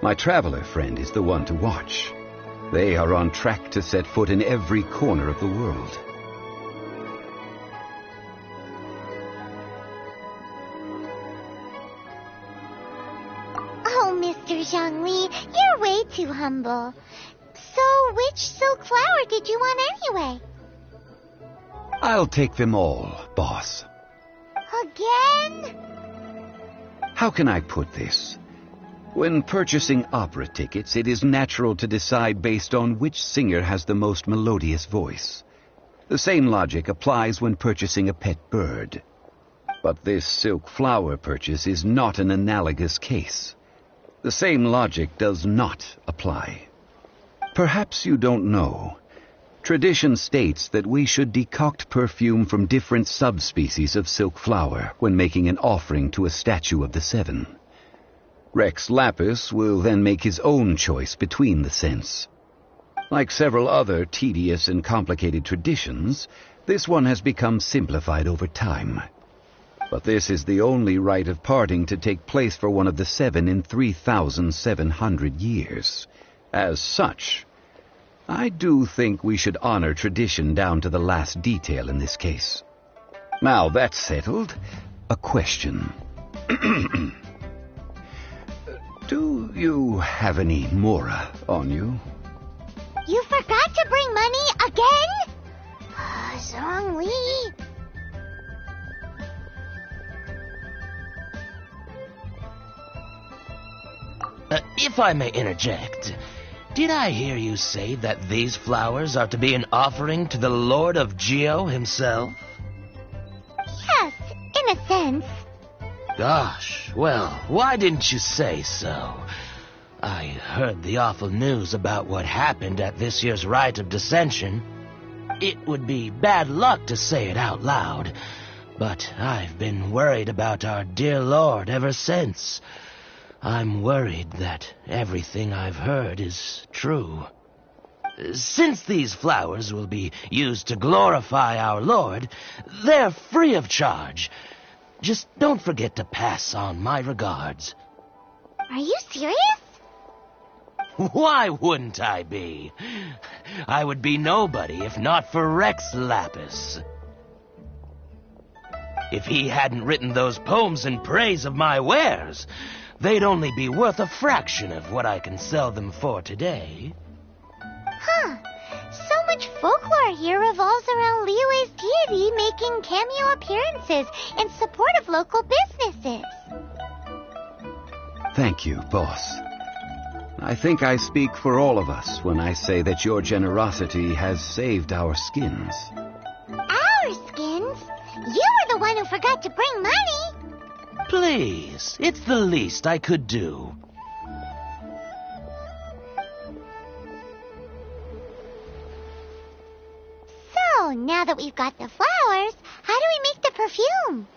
[SPEAKER 6] My traveler friend is the one to watch. They are on track to set foot in every corner of the world.
[SPEAKER 4] Oh, Mr. Zhongli, you're way too humble. So, which silk flower did you want anyway?
[SPEAKER 6] I'll take them all, boss.
[SPEAKER 4] Again?
[SPEAKER 6] How can I put this? When purchasing opera tickets, it is natural to decide based on which singer has the most melodious voice. The same logic applies when purchasing a pet bird. But this silk flower purchase is not an analogous case. The same logic does not apply. Perhaps you don't know. Tradition states that we should decoct perfume from different subspecies of silk flower when making an offering to a statue of the seven. Rex Lapis will then make his own choice between the scents. Like several other tedious and complicated traditions, this one has become simplified over time. But this is the only rite of parting to take place for one of the seven in 3,700 years. As such, I do think we should honor tradition down to the last detail in this case. Now that's settled, a question. Do you have any Mora on you?
[SPEAKER 4] You forgot to bring money again? Zhongli.
[SPEAKER 8] If I may interject, did I hear you say that these flowers are to be an offering to the Lord of Geo himself?
[SPEAKER 4] Yes, in a sense.
[SPEAKER 8] Gosh, well, why didn't you say so? I heard the awful news about what happened at this year's Rite of Dissension. It would be bad luck to say it out loud, but I've been worried about our dear Lord ever since. I'm worried that everything I've heard is true. Since these flowers will be used to glorify our Lord, they're free of charge. Just don't forget to pass on my regards.
[SPEAKER 4] Are you serious?
[SPEAKER 8] Why wouldn't I be? I would be nobody if not for Rex Lapis. If he hadn't written those poems in praise of my wares, they'd only be worth a fraction of what I can sell them for today.
[SPEAKER 4] Huh. So much folklore here revolves around Liyue's deity making cameo appearances in support of local businesses.
[SPEAKER 6] Thank you, boss. I think I speak for all of us when I say that your generosity has saved our skins.
[SPEAKER 4] Our skins? You were the one who forgot to bring money.
[SPEAKER 8] Please, it's the least I could do.
[SPEAKER 4] So, now that we've got the flowers, how do we make the perfume?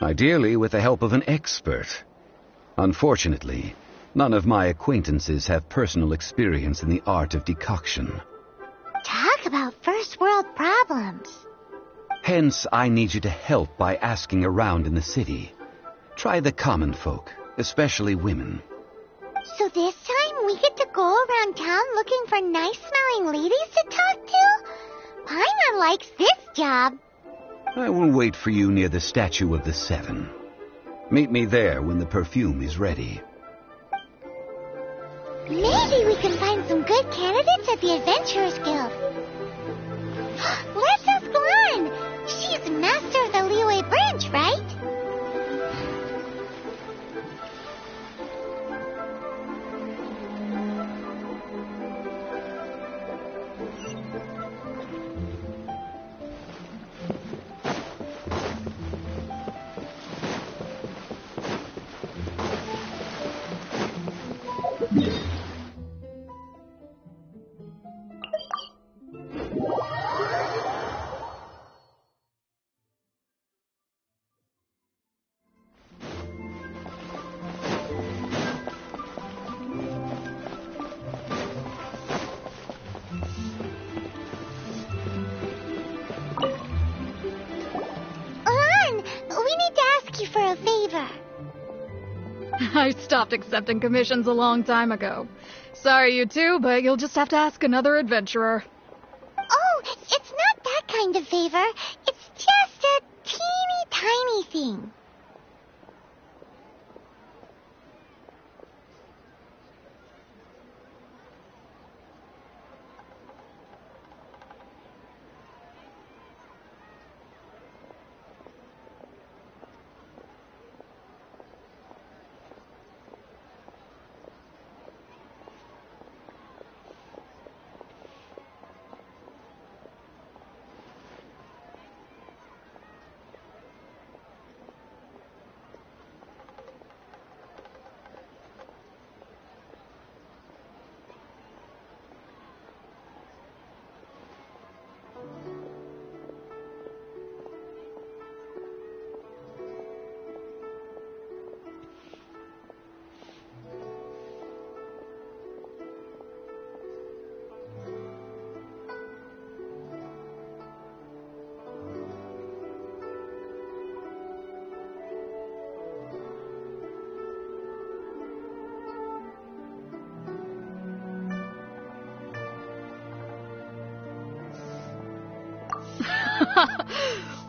[SPEAKER 6] Ideally with the help of an expert. Unfortunately, none of my acquaintances have personal experience in the art of decoction.
[SPEAKER 4] Talk about first world problems.
[SPEAKER 6] Hence, I need you to help by asking around in the city. Try the common folk, especially women.
[SPEAKER 4] So this time we get to go around town looking for nice-smelling ladies to talk to? Paimon likes this job.
[SPEAKER 6] I will wait for you near the statue of the seven. Meet me there when the perfume is ready.
[SPEAKER 4] Maybe we can find some good candidates at the Adventurers Guild. Let's ask Lan. She's master of the Liyue branch, right?
[SPEAKER 9] I stopped accepting commissions a long time ago. Sorry, you two, but you'll just have to ask another adventurer.
[SPEAKER 4] Oh, it's not that kind of favor. It's just a teeny tiny thing.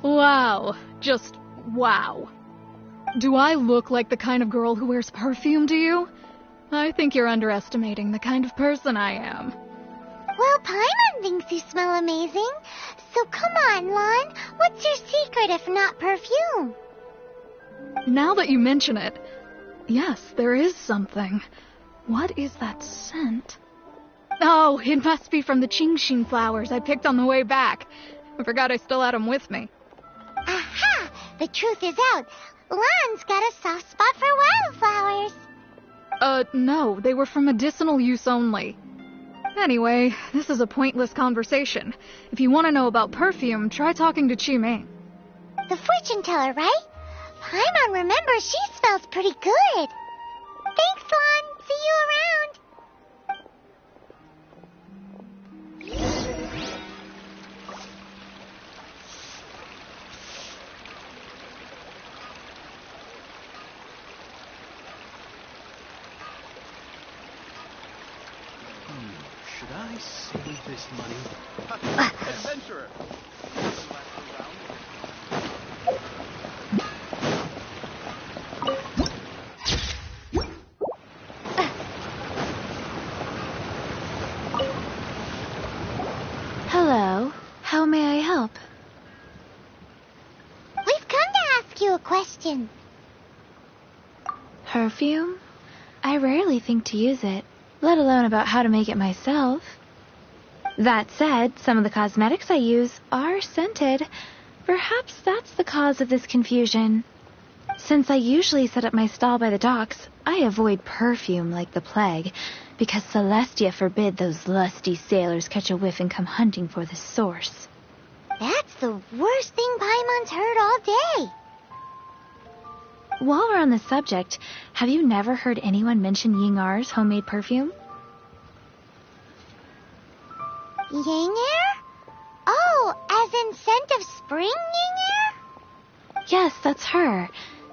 [SPEAKER 9] Wow. Just wow. Do I look like the kind of girl who wears perfume to you? I think you're underestimating the kind of person I am.
[SPEAKER 4] Well, Paimon thinks you smell amazing. So come on, Lon. What's your secret if not perfume?
[SPEAKER 9] Now that you mention it, yes, there is something. What is that scent? Oh, it must be from the Genshin flowers I picked on the way back. I forgot I still had them with me.
[SPEAKER 4] Aha! The truth is out. Lon's got a soft spot for wildflowers.
[SPEAKER 9] No, they were for medicinal use only. Anyway, this is a pointless conversation. If you want to know about perfume, try talking to Qimei.
[SPEAKER 4] The fortune teller, right? Paimon remembers she smells pretty good. Thanks, Lon. See you around.
[SPEAKER 7] Should I save this money? Adventurer!
[SPEAKER 1] Hello. How may I help?
[SPEAKER 4] We've come to ask you a question.
[SPEAKER 1] Perfume? I rarely think to use it, let alone about how to make it myself. That said, some of the cosmetics I use are scented. Perhaps that's the cause of this confusion. Since I usually set up my stall by the docks, I avoid perfume like the plague, because Celestia forbid those lusty sailors catch a whiff and come hunting for the source.
[SPEAKER 4] That's the worst thing Paimon's heard all day.
[SPEAKER 1] While we're on the subject, have you never heard anyone mention Yingar's homemade perfume?
[SPEAKER 4] Yingar? Oh, as in scent of spring, Yingar?
[SPEAKER 1] Yes, that's her.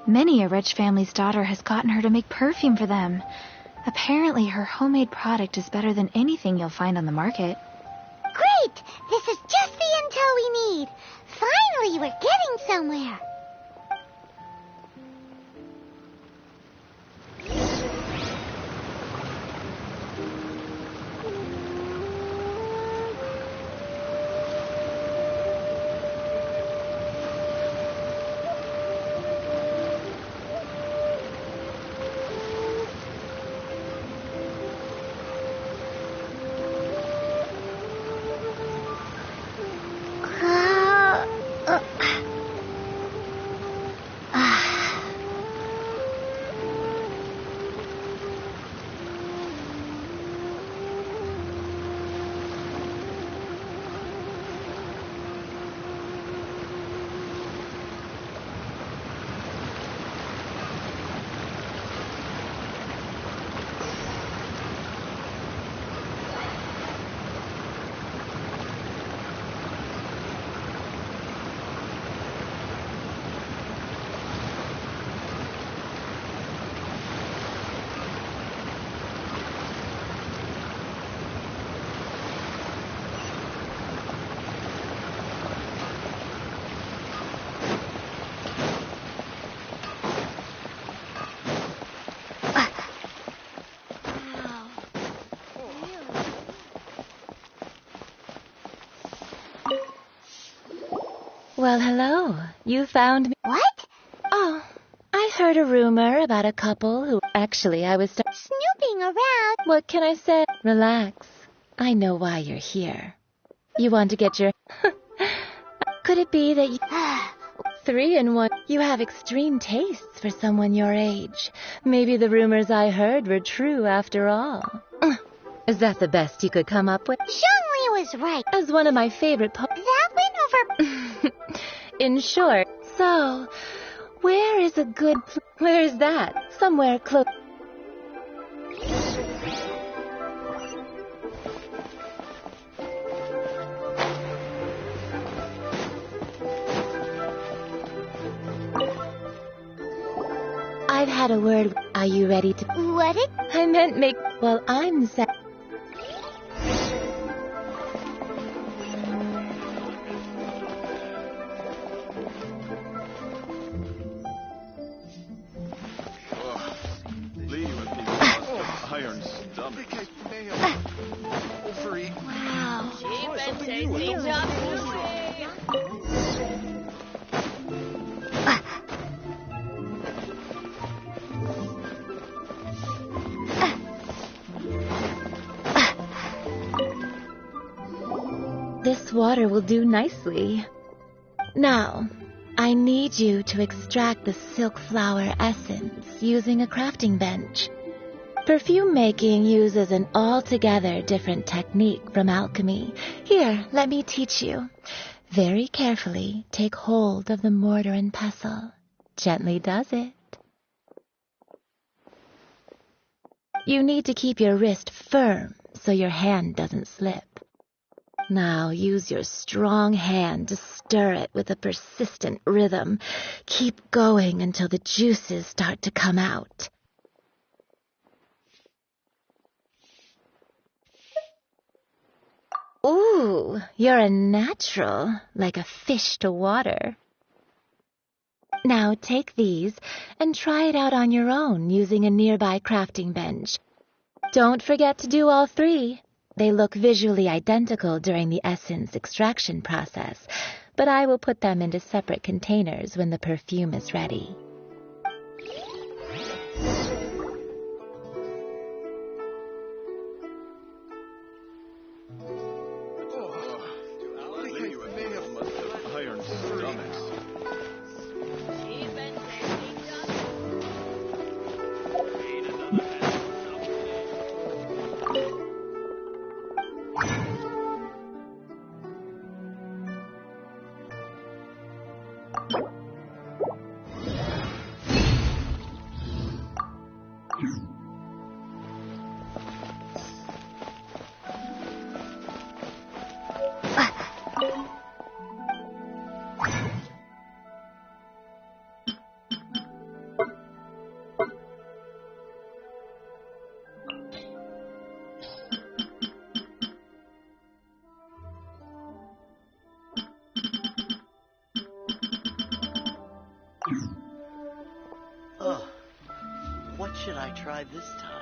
[SPEAKER 1] Many a rich family's daughter has gotten her to make perfume for them. Apparently, her homemade product is better than anything you'll find on the market.
[SPEAKER 4] Great! This is just the intel we need. Finally, we're getting somewhere.
[SPEAKER 1] Well, hello. You found me.
[SPEAKER 4] What?
[SPEAKER 1] Oh, I heard a rumor about a couple who... Actually, I was...
[SPEAKER 4] Snooping around.
[SPEAKER 1] What can I say? Relax. I know why you're here. You want to get your... Could it be that you... 3 in 1. You have extreme tastes for someone your age. Maybe the rumors I heard were true after all. Is that the best you could come up with?
[SPEAKER 4] Zhongli was right.
[SPEAKER 1] As one of my favorite
[SPEAKER 4] That went over...
[SPEAKER 1] In short, so... Where is a good... Where is that? Somewhere close... I've had a word. Are you ready to...
[SPEAKER 4] What it?
[SPEAKER 1] I meant make... Well, I'm set.
[SPEAKER 10] Iron stomach.
[SPEAKER 1] Wow. This water will do nicely. Now, I need you to extract the silk flower essence using a crafting bench. Perfume making uses an altogether different technique from alchemy. Here, let me teach you. Very carefully take hold of the mortar and pestle. Gently does it. You need to keep your wrist firm so your hand doesn't slip. Now use your strong hand to stir it with a persistent rhythm. Keep going until the juices start to come out. Ooh, you're a natural, like a fish to water. Now take these and try it out on your own using a nearby crafting bench. Don't forget to do all 3. They look visually identical during the essence extraction process, but I will put them into separate containers when the perfume is ready.
[SPEAKER 10] Iron stomachs.
[SPEAKER 11] Oh, what should I try this time?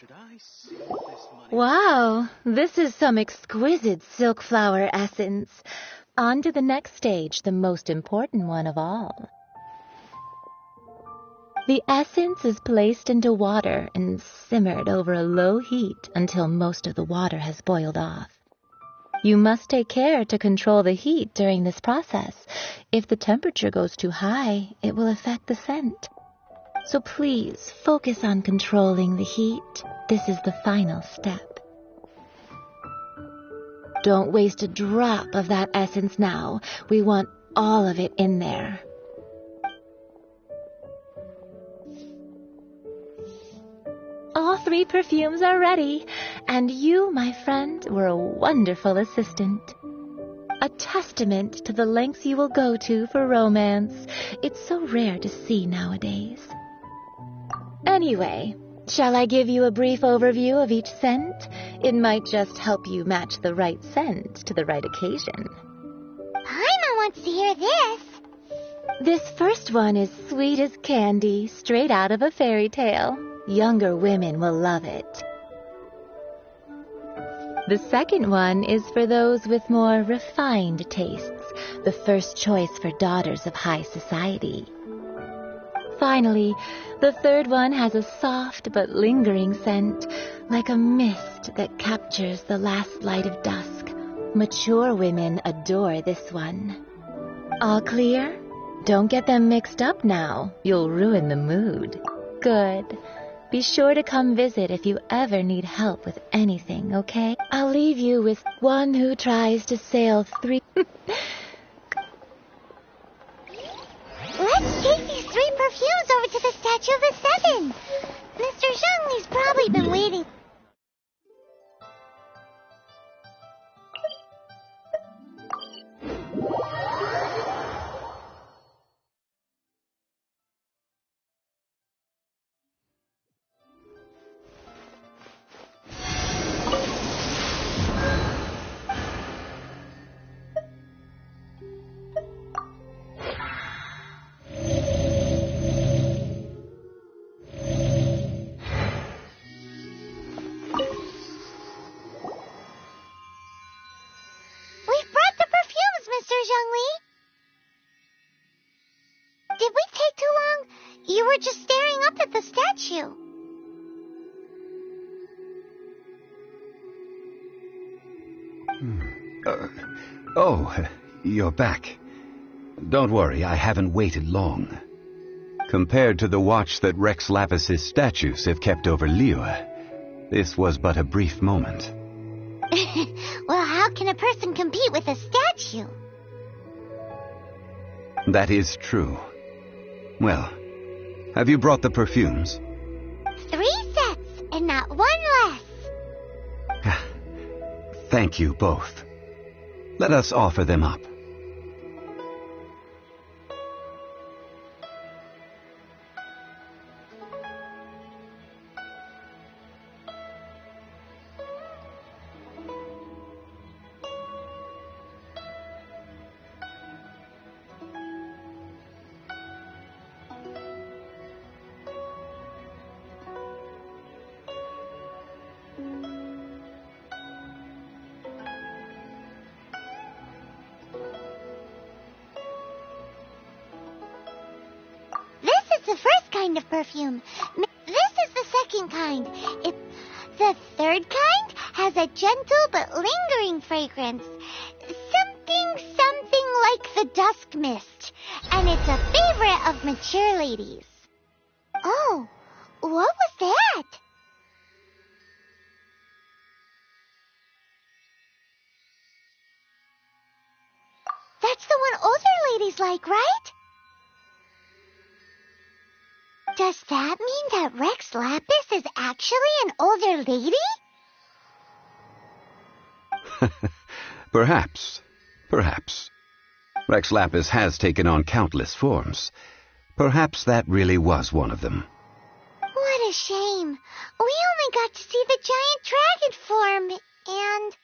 [SPEAKER 11] Should I save this money?
[SPEAKER 12] Wow, this is some exquisite silk flower essence. On to the next stage, the most important one of all. The essence is placed into water and simmered over a low heat until most of the water has boiled off. You must take care to control the heat during this process. If the temperature goes too high, it will affect the scent. So please focus on controlling the heat. This is the final step. Don't waste a drop of that essence now. We want all of it in there. All 3 perfumes are ready, and you, my friend, were a wonderful assistant. A testament to the lengths you will go to for romance. It's so rare to see nowadays. Anyway, shall I give you a brief overview of each scent? It might just help you match the right scent to the right occasion.
[SPEAKER 4] Paimon wants to hear this.
[SPEAKER 12] This first one is sweet as candy, straight out of a fairy tale. Younger women will love it. The second one is for those with more refined tastes, the first choice for daughters of high society. Finally, the third one has a soft but lingering scent, like a mist that captures the last light of dusk. Mature women adore this one. All clear? Don't get them mixed up now. You'll ruin the mood. Good. Be sure to come visit if you ever need help with anything, okay? I'll leave you with one who tries to sail 3...
[SPEAKER 4] Let's take these 3 perfumes over to the Statue of the Seven. Mr. Zhongli's probably been waiting. Did we take too long? You were just staring up at the statue.
[SPEAKER 6] You're back. Don't worry, I haven't waited long. Compared to the watch that Rex Lapis's statues have kept over Liyue, this was but a brief moment.
[SPEAKER 4] Well, how can a person compete with a statue?
[SPEAKER 6] That is true. Well, have you brought the perfumes?
[SPEAKER 4] 3 sets, and not one less.
[SPEAKER 6] Thank you both. Let us offer them up.
[SPEAKER 4] The first kind of perfume. This is the second kind. The third kind has a gentle but lingering fragrance. Something like the dusk mist. And it's a favorite of mature ladies. Oh, what was that? That's the one older ladies like, right? Does that mean that Rex Lapis is actually an older lady?
[SPEAKER 6] Perhaps. Rex Lapis has taken on countless forms. Perhaps that really was one of them.
[SPEAKER 4] What a shame. We only got to see the giant dragon form, and...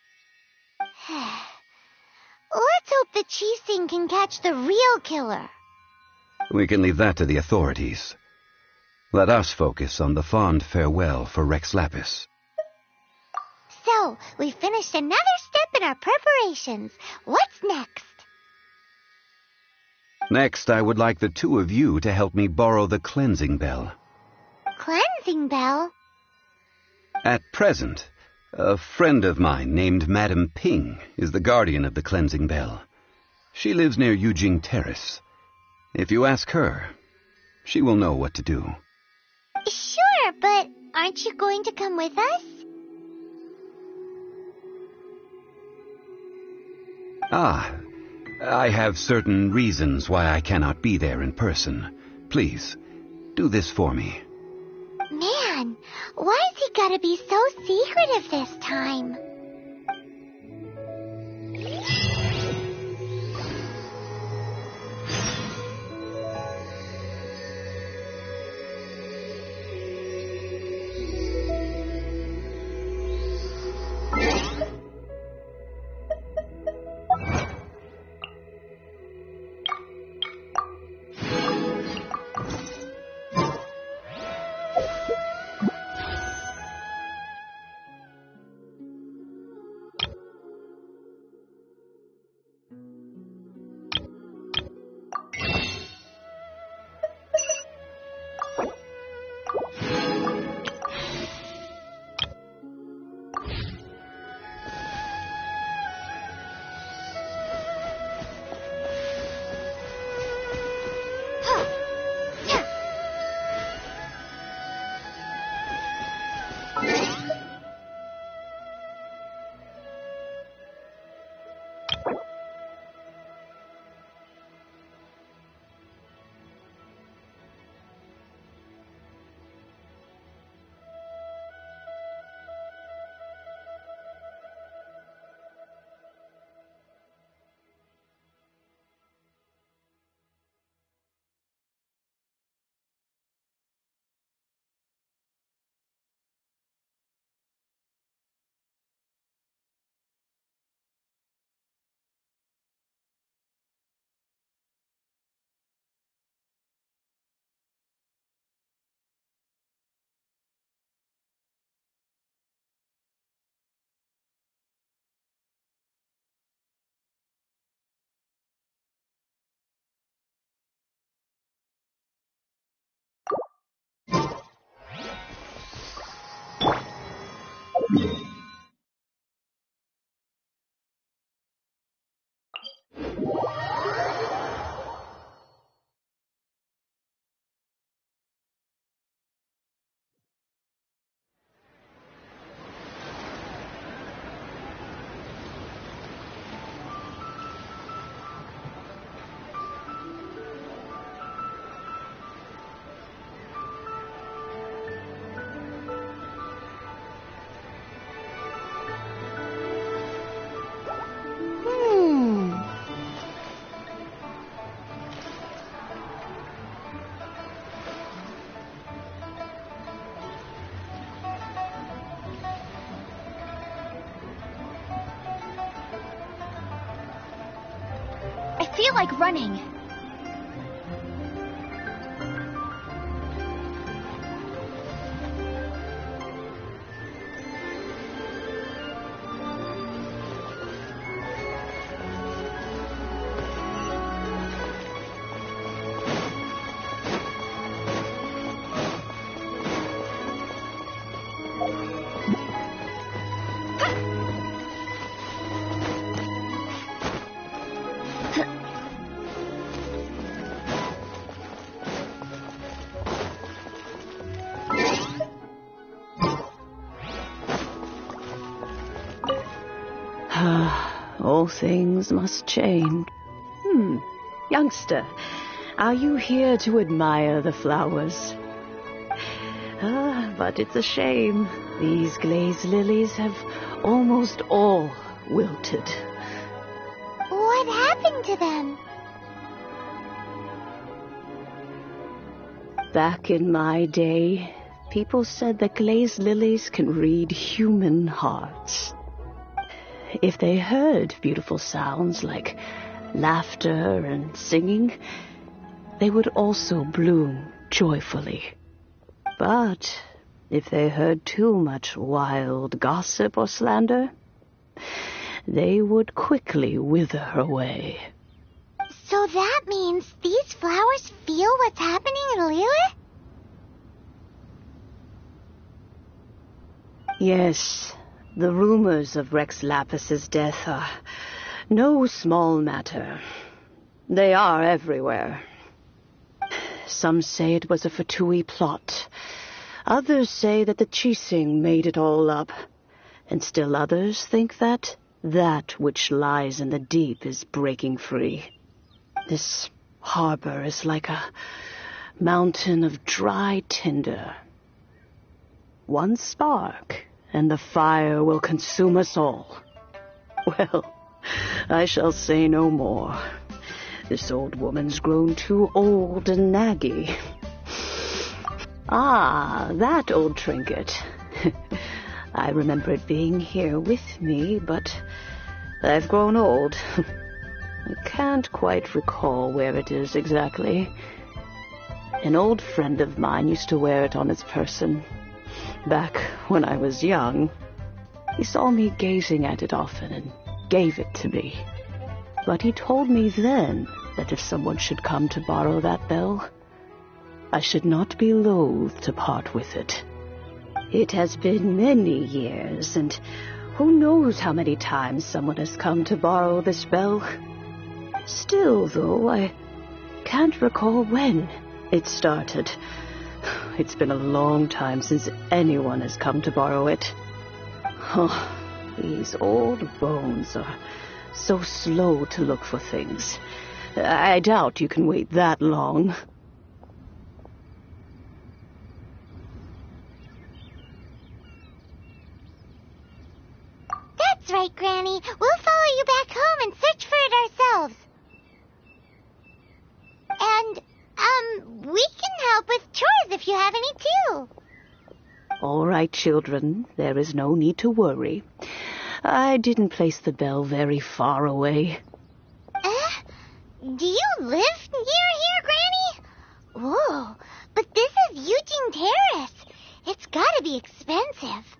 [SPEAKER 4] Let's hope the Chi-Sing can catch the real killer.
[SPEAKER 6] We can leave that to the authorities. Let us focus on the fond farewell for Rex Lapis.
[SPEAKER 4] So, we finished another step in our preparations. What's next?
[SPEAKER 6] Next, I would like the two of you to help me borrow the cleansing bell.
[SPEAKER 4] Cleansing bell?
[SPEAKER 6] At present, a friend of mine named Madame Ping is the guardian of the cleansing bell. She lives near Yujing Terrace. If you ask her, she will know what to do.
[SPEAKER 4] Sure, but aren't you going to come with us?
[SPEAKER 6] Ah, I have certain reasons why I cannot be there in person. Please, do this for me.
[SPEAKER 4] Man, why's he gotta be so secretive this time?
[SPEAKER 2] I feel like running.
[SPEAKER 13] All things must change. Youngster, are you here to admire the flowers? But it's a shame. These glazed lilies have almost all wilted.
[SPEAKER 4] What happened to them?
[SPEAKER 13] Back in my day, people said that glazed lilies can read human hearts. If they heard beautiful sounds like laughter and singing, they would also bloom joyfully. But If they heard too much wild gossip or slander, they would quickly wither away.
[SPEAKER 4] So that means these flowers feel what's happening in Liyue?
[SPEAKER 13] Yes, the rumors of Rex Lapis's death are no small matter. They are everywhere. Some say it was a Fatui plot. Others say that the Chising made it all up. And still others think that which lies in the deep is breaking free. This harbor is like a mountain of dry tinder. One spark, and the fire will consume us all. Well, I shall say no more. This old woman's grown too old and naggy. Ah, that old trinket. I remember it being here with me, but I've grown old. I can't quite recall where it is exactly. An old friend of mine used to wear it on his person. Back when I was young, he saw me gazing at it often and gave it to me. But he told me then that if someone should come to borrow that bell, I should not be loath to part with it. It has been many years, and who knows how many times someone has come to borrow this bell. Still, though, I can't recall when it started. It's been a long time since anyone has come to borrow it. Oh, these old bones are so slow to look for things. I doubt you can wait that long.
[SPEAKER 4] That's right, Granny. We'll follow you back home and search for it ourselves. And, we can help with chores if you have any too.
[SPEAKER 13] All right, children. There is no need to worry. I didn't place the bell very far away.
[SPEAKER 4] Do you live near here, Granny? Whoa, but this is Eugene Terrace. It's gotta be expensive.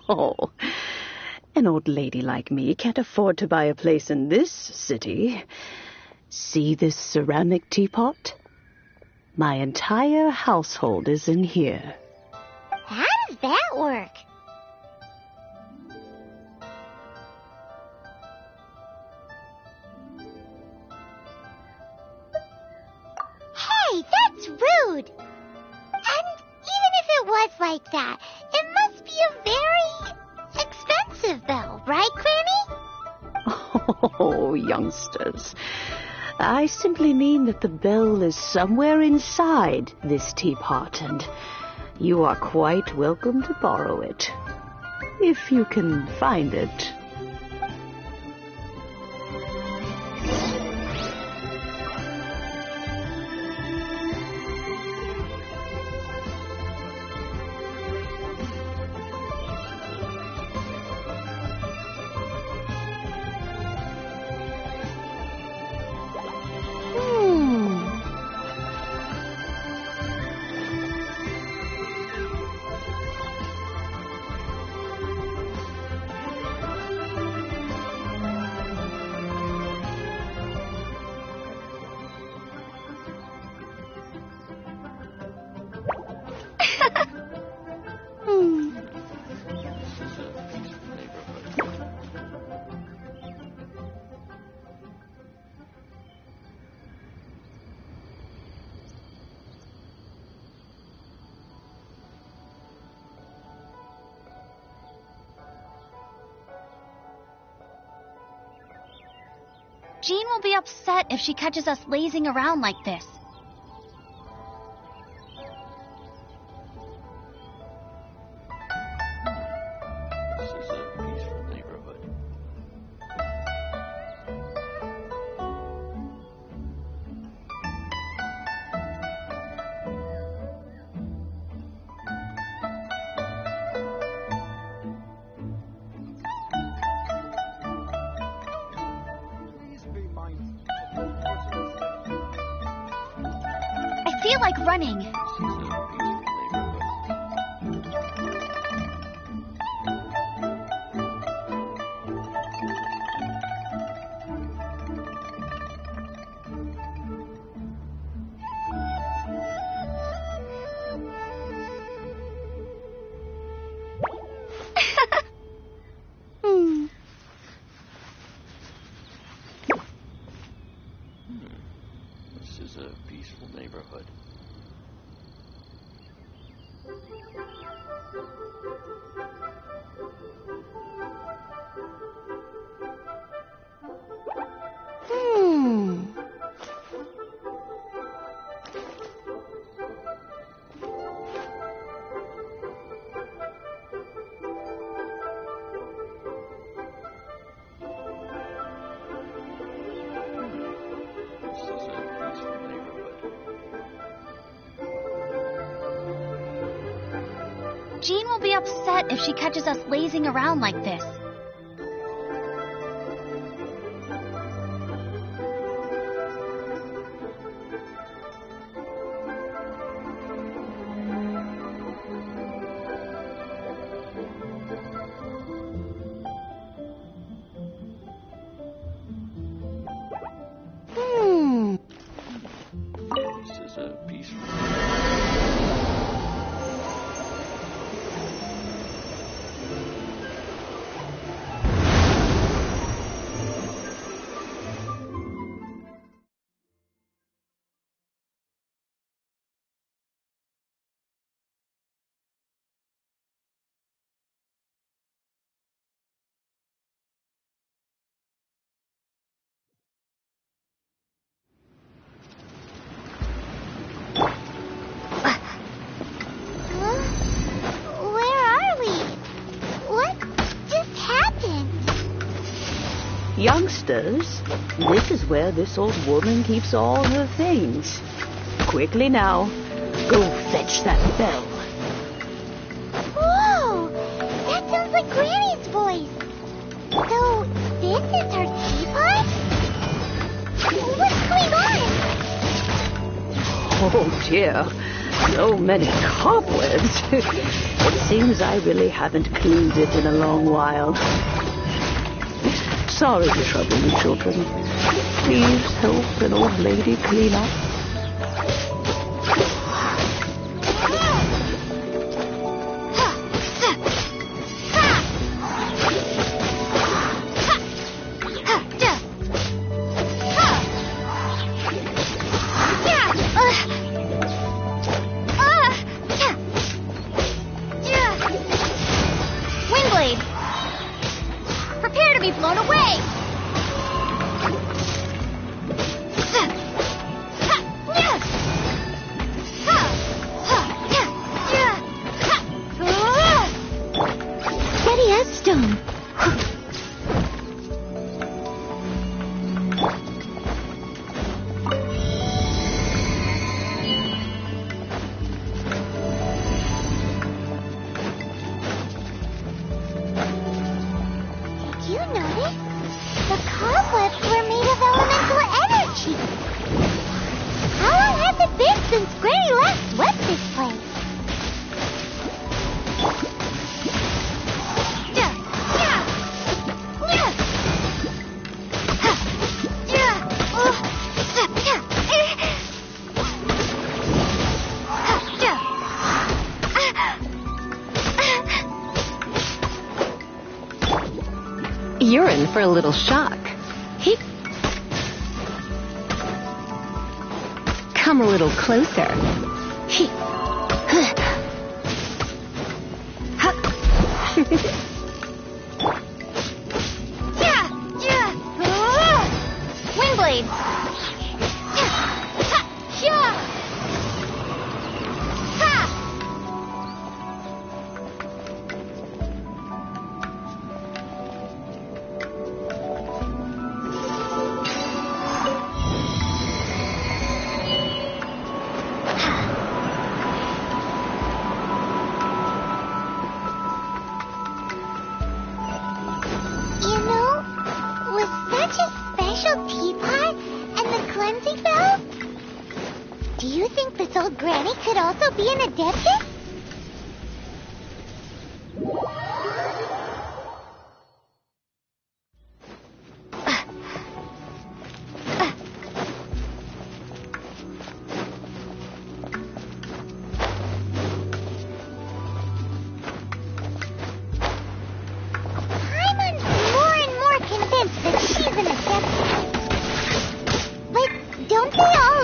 [SPEAKER 13] Oh, an old lady like me can't afford to buy a place in this city. See this ceramic teapot? My entire household is in here.
[SPEAKER 4] How does that work? Hey, that's rude! And even if it was like that, it must be a very expensive bell, right, Granny?
[SPEAKER 13] Oh, youngsters. I simply mean that the bell is somewhere inside this teapot, and you are quite welcome to borrow it, if you can find it.
[SPEAKER 2] Jean will be upset if she catches us lazing around like this.
[SPEAKER 10] This is a peaceful neighborhood.
[SPEAKER 2] I feel like running.
[SPEAKER 10] This is a peaceful neighborhood. This is a peaceful neighborhood.
[SPEAKER 2] Jean will be upset if she catches us lazing around like this.
[SPEAKER 10] This is a peaceful.
[SPEAKER 4] Where are we? What just happened?
[SPEAKER 13] Youngsters, this is where this old woman keeps all her things. Quickly now, go fetch that bell.
[SPEAKER 4] Whoa! That sounds like Granny's voice. So, this is her teapot? What's going on?
[SPEAKER 13] Oh dear, so many cobwebs. It seems I really haven't cleaned it in a long while. Sorry to trouble you, children. Please help an old lady clean up.
[SPEAKER 2] Windblade! Prepare to be blown away!
[SPEAKER 12] Steady as stone.
[SPEAKER 4] Did you notice? The cobwebs were made of elemental energy. How long has it been since Granny last swept this place?
[SPEAKER 12] You're in for a little shock. Come a little closer.
[SPEAKER 2] Windblade!
[SPEAKER 4] You know, with such a special teapot and the cleansing bell, do you think this old granny could also be an adeptus? I'm more and more convinced that she's an adeptus. But don't they all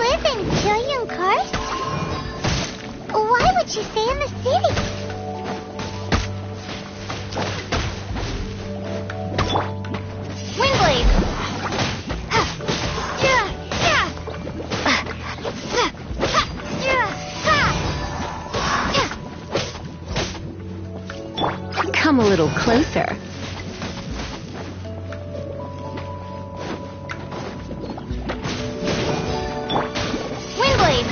[SPEAKER 4] she say in the city?
[SPEAKER 2] Windblade!
[SPEAKER 12] Come a little closer.
[SPEAKER 2] Windblade!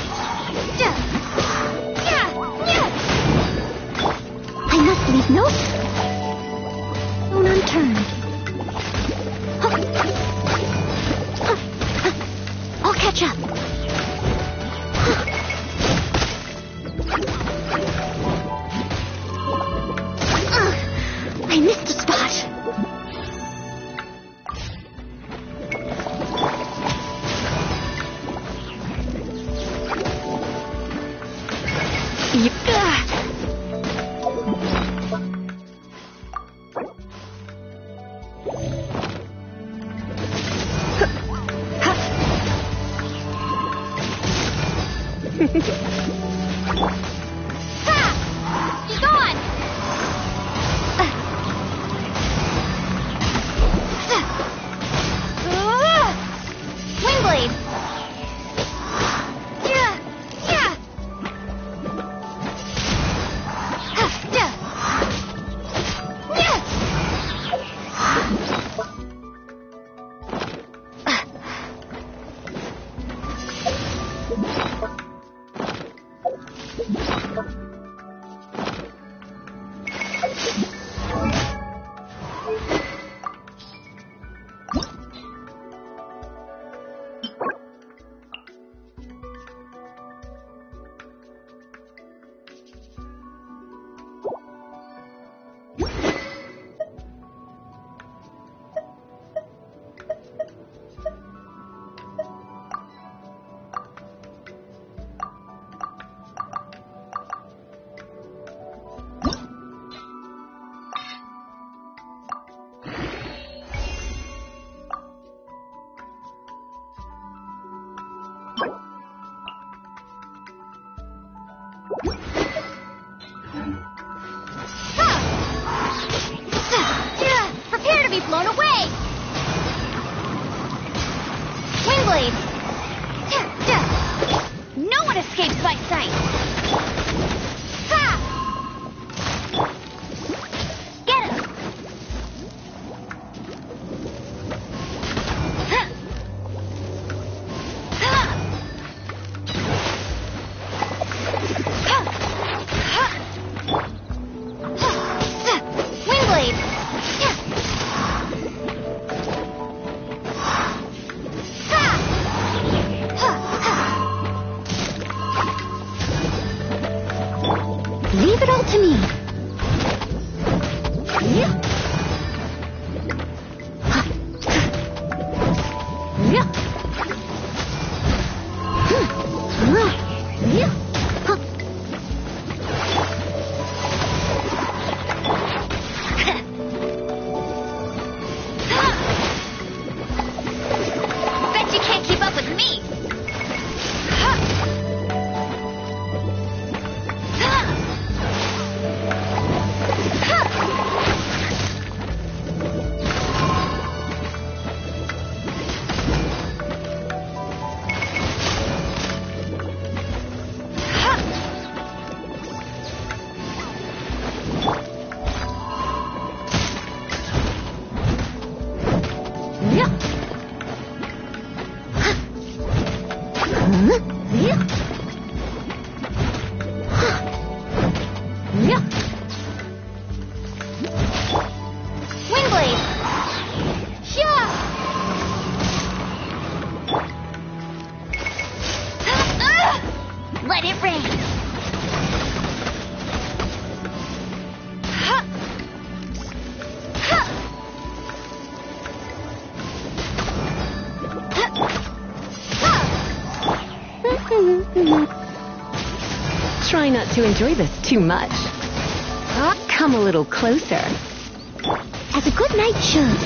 [SPEAKER 4] I must leave no stone unturned. I'll catch up. I missed a spot.
[SPEAKER 2] He's gone! Windblade! Prepare to be blown away! Windblade! No one escapes my sight! Get him! Windblade!
[SPEAKER 4] Leave it all to me.
[SPEAKER 2] Bet you can't keep up with me! Windblade! Let it rain!
[SPEAKER 12] Try not to enjoy this too much. Come a little closer.
[SPEAKER 4] As a good knight should.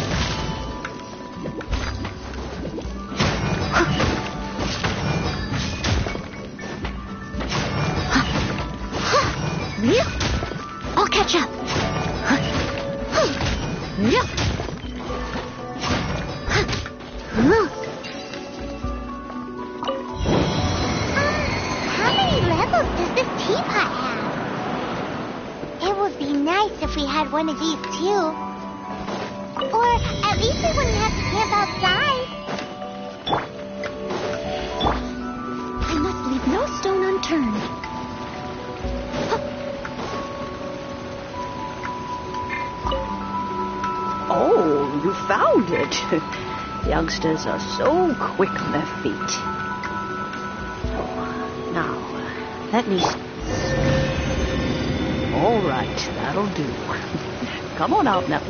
[SPEAKER 4] this teapot have? It would be nice if we had one of these too. Or at least we wouldn't have to camp outside.
[SPEAKER 13] I must leave no stone unturned. Oh, you found it. Youngsters are so quick on their feet. Oh, now, let me... All right, that'll do. Come on out now.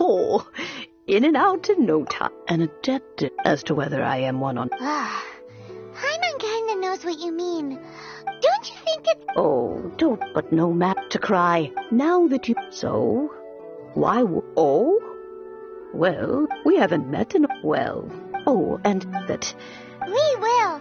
[SPEAKER 13] Oh, in and out in no time. An adept as to whether I am one on...
[SPEAKER 4] Paimon kinda knows what you mean. Don't you think it's...
[SPEAKER 13] Oh, don't but no map to cry. Now that you... So? Why oh? Well, we haven't met in... Well, oh, and that...
[SPEAKER 4] We will.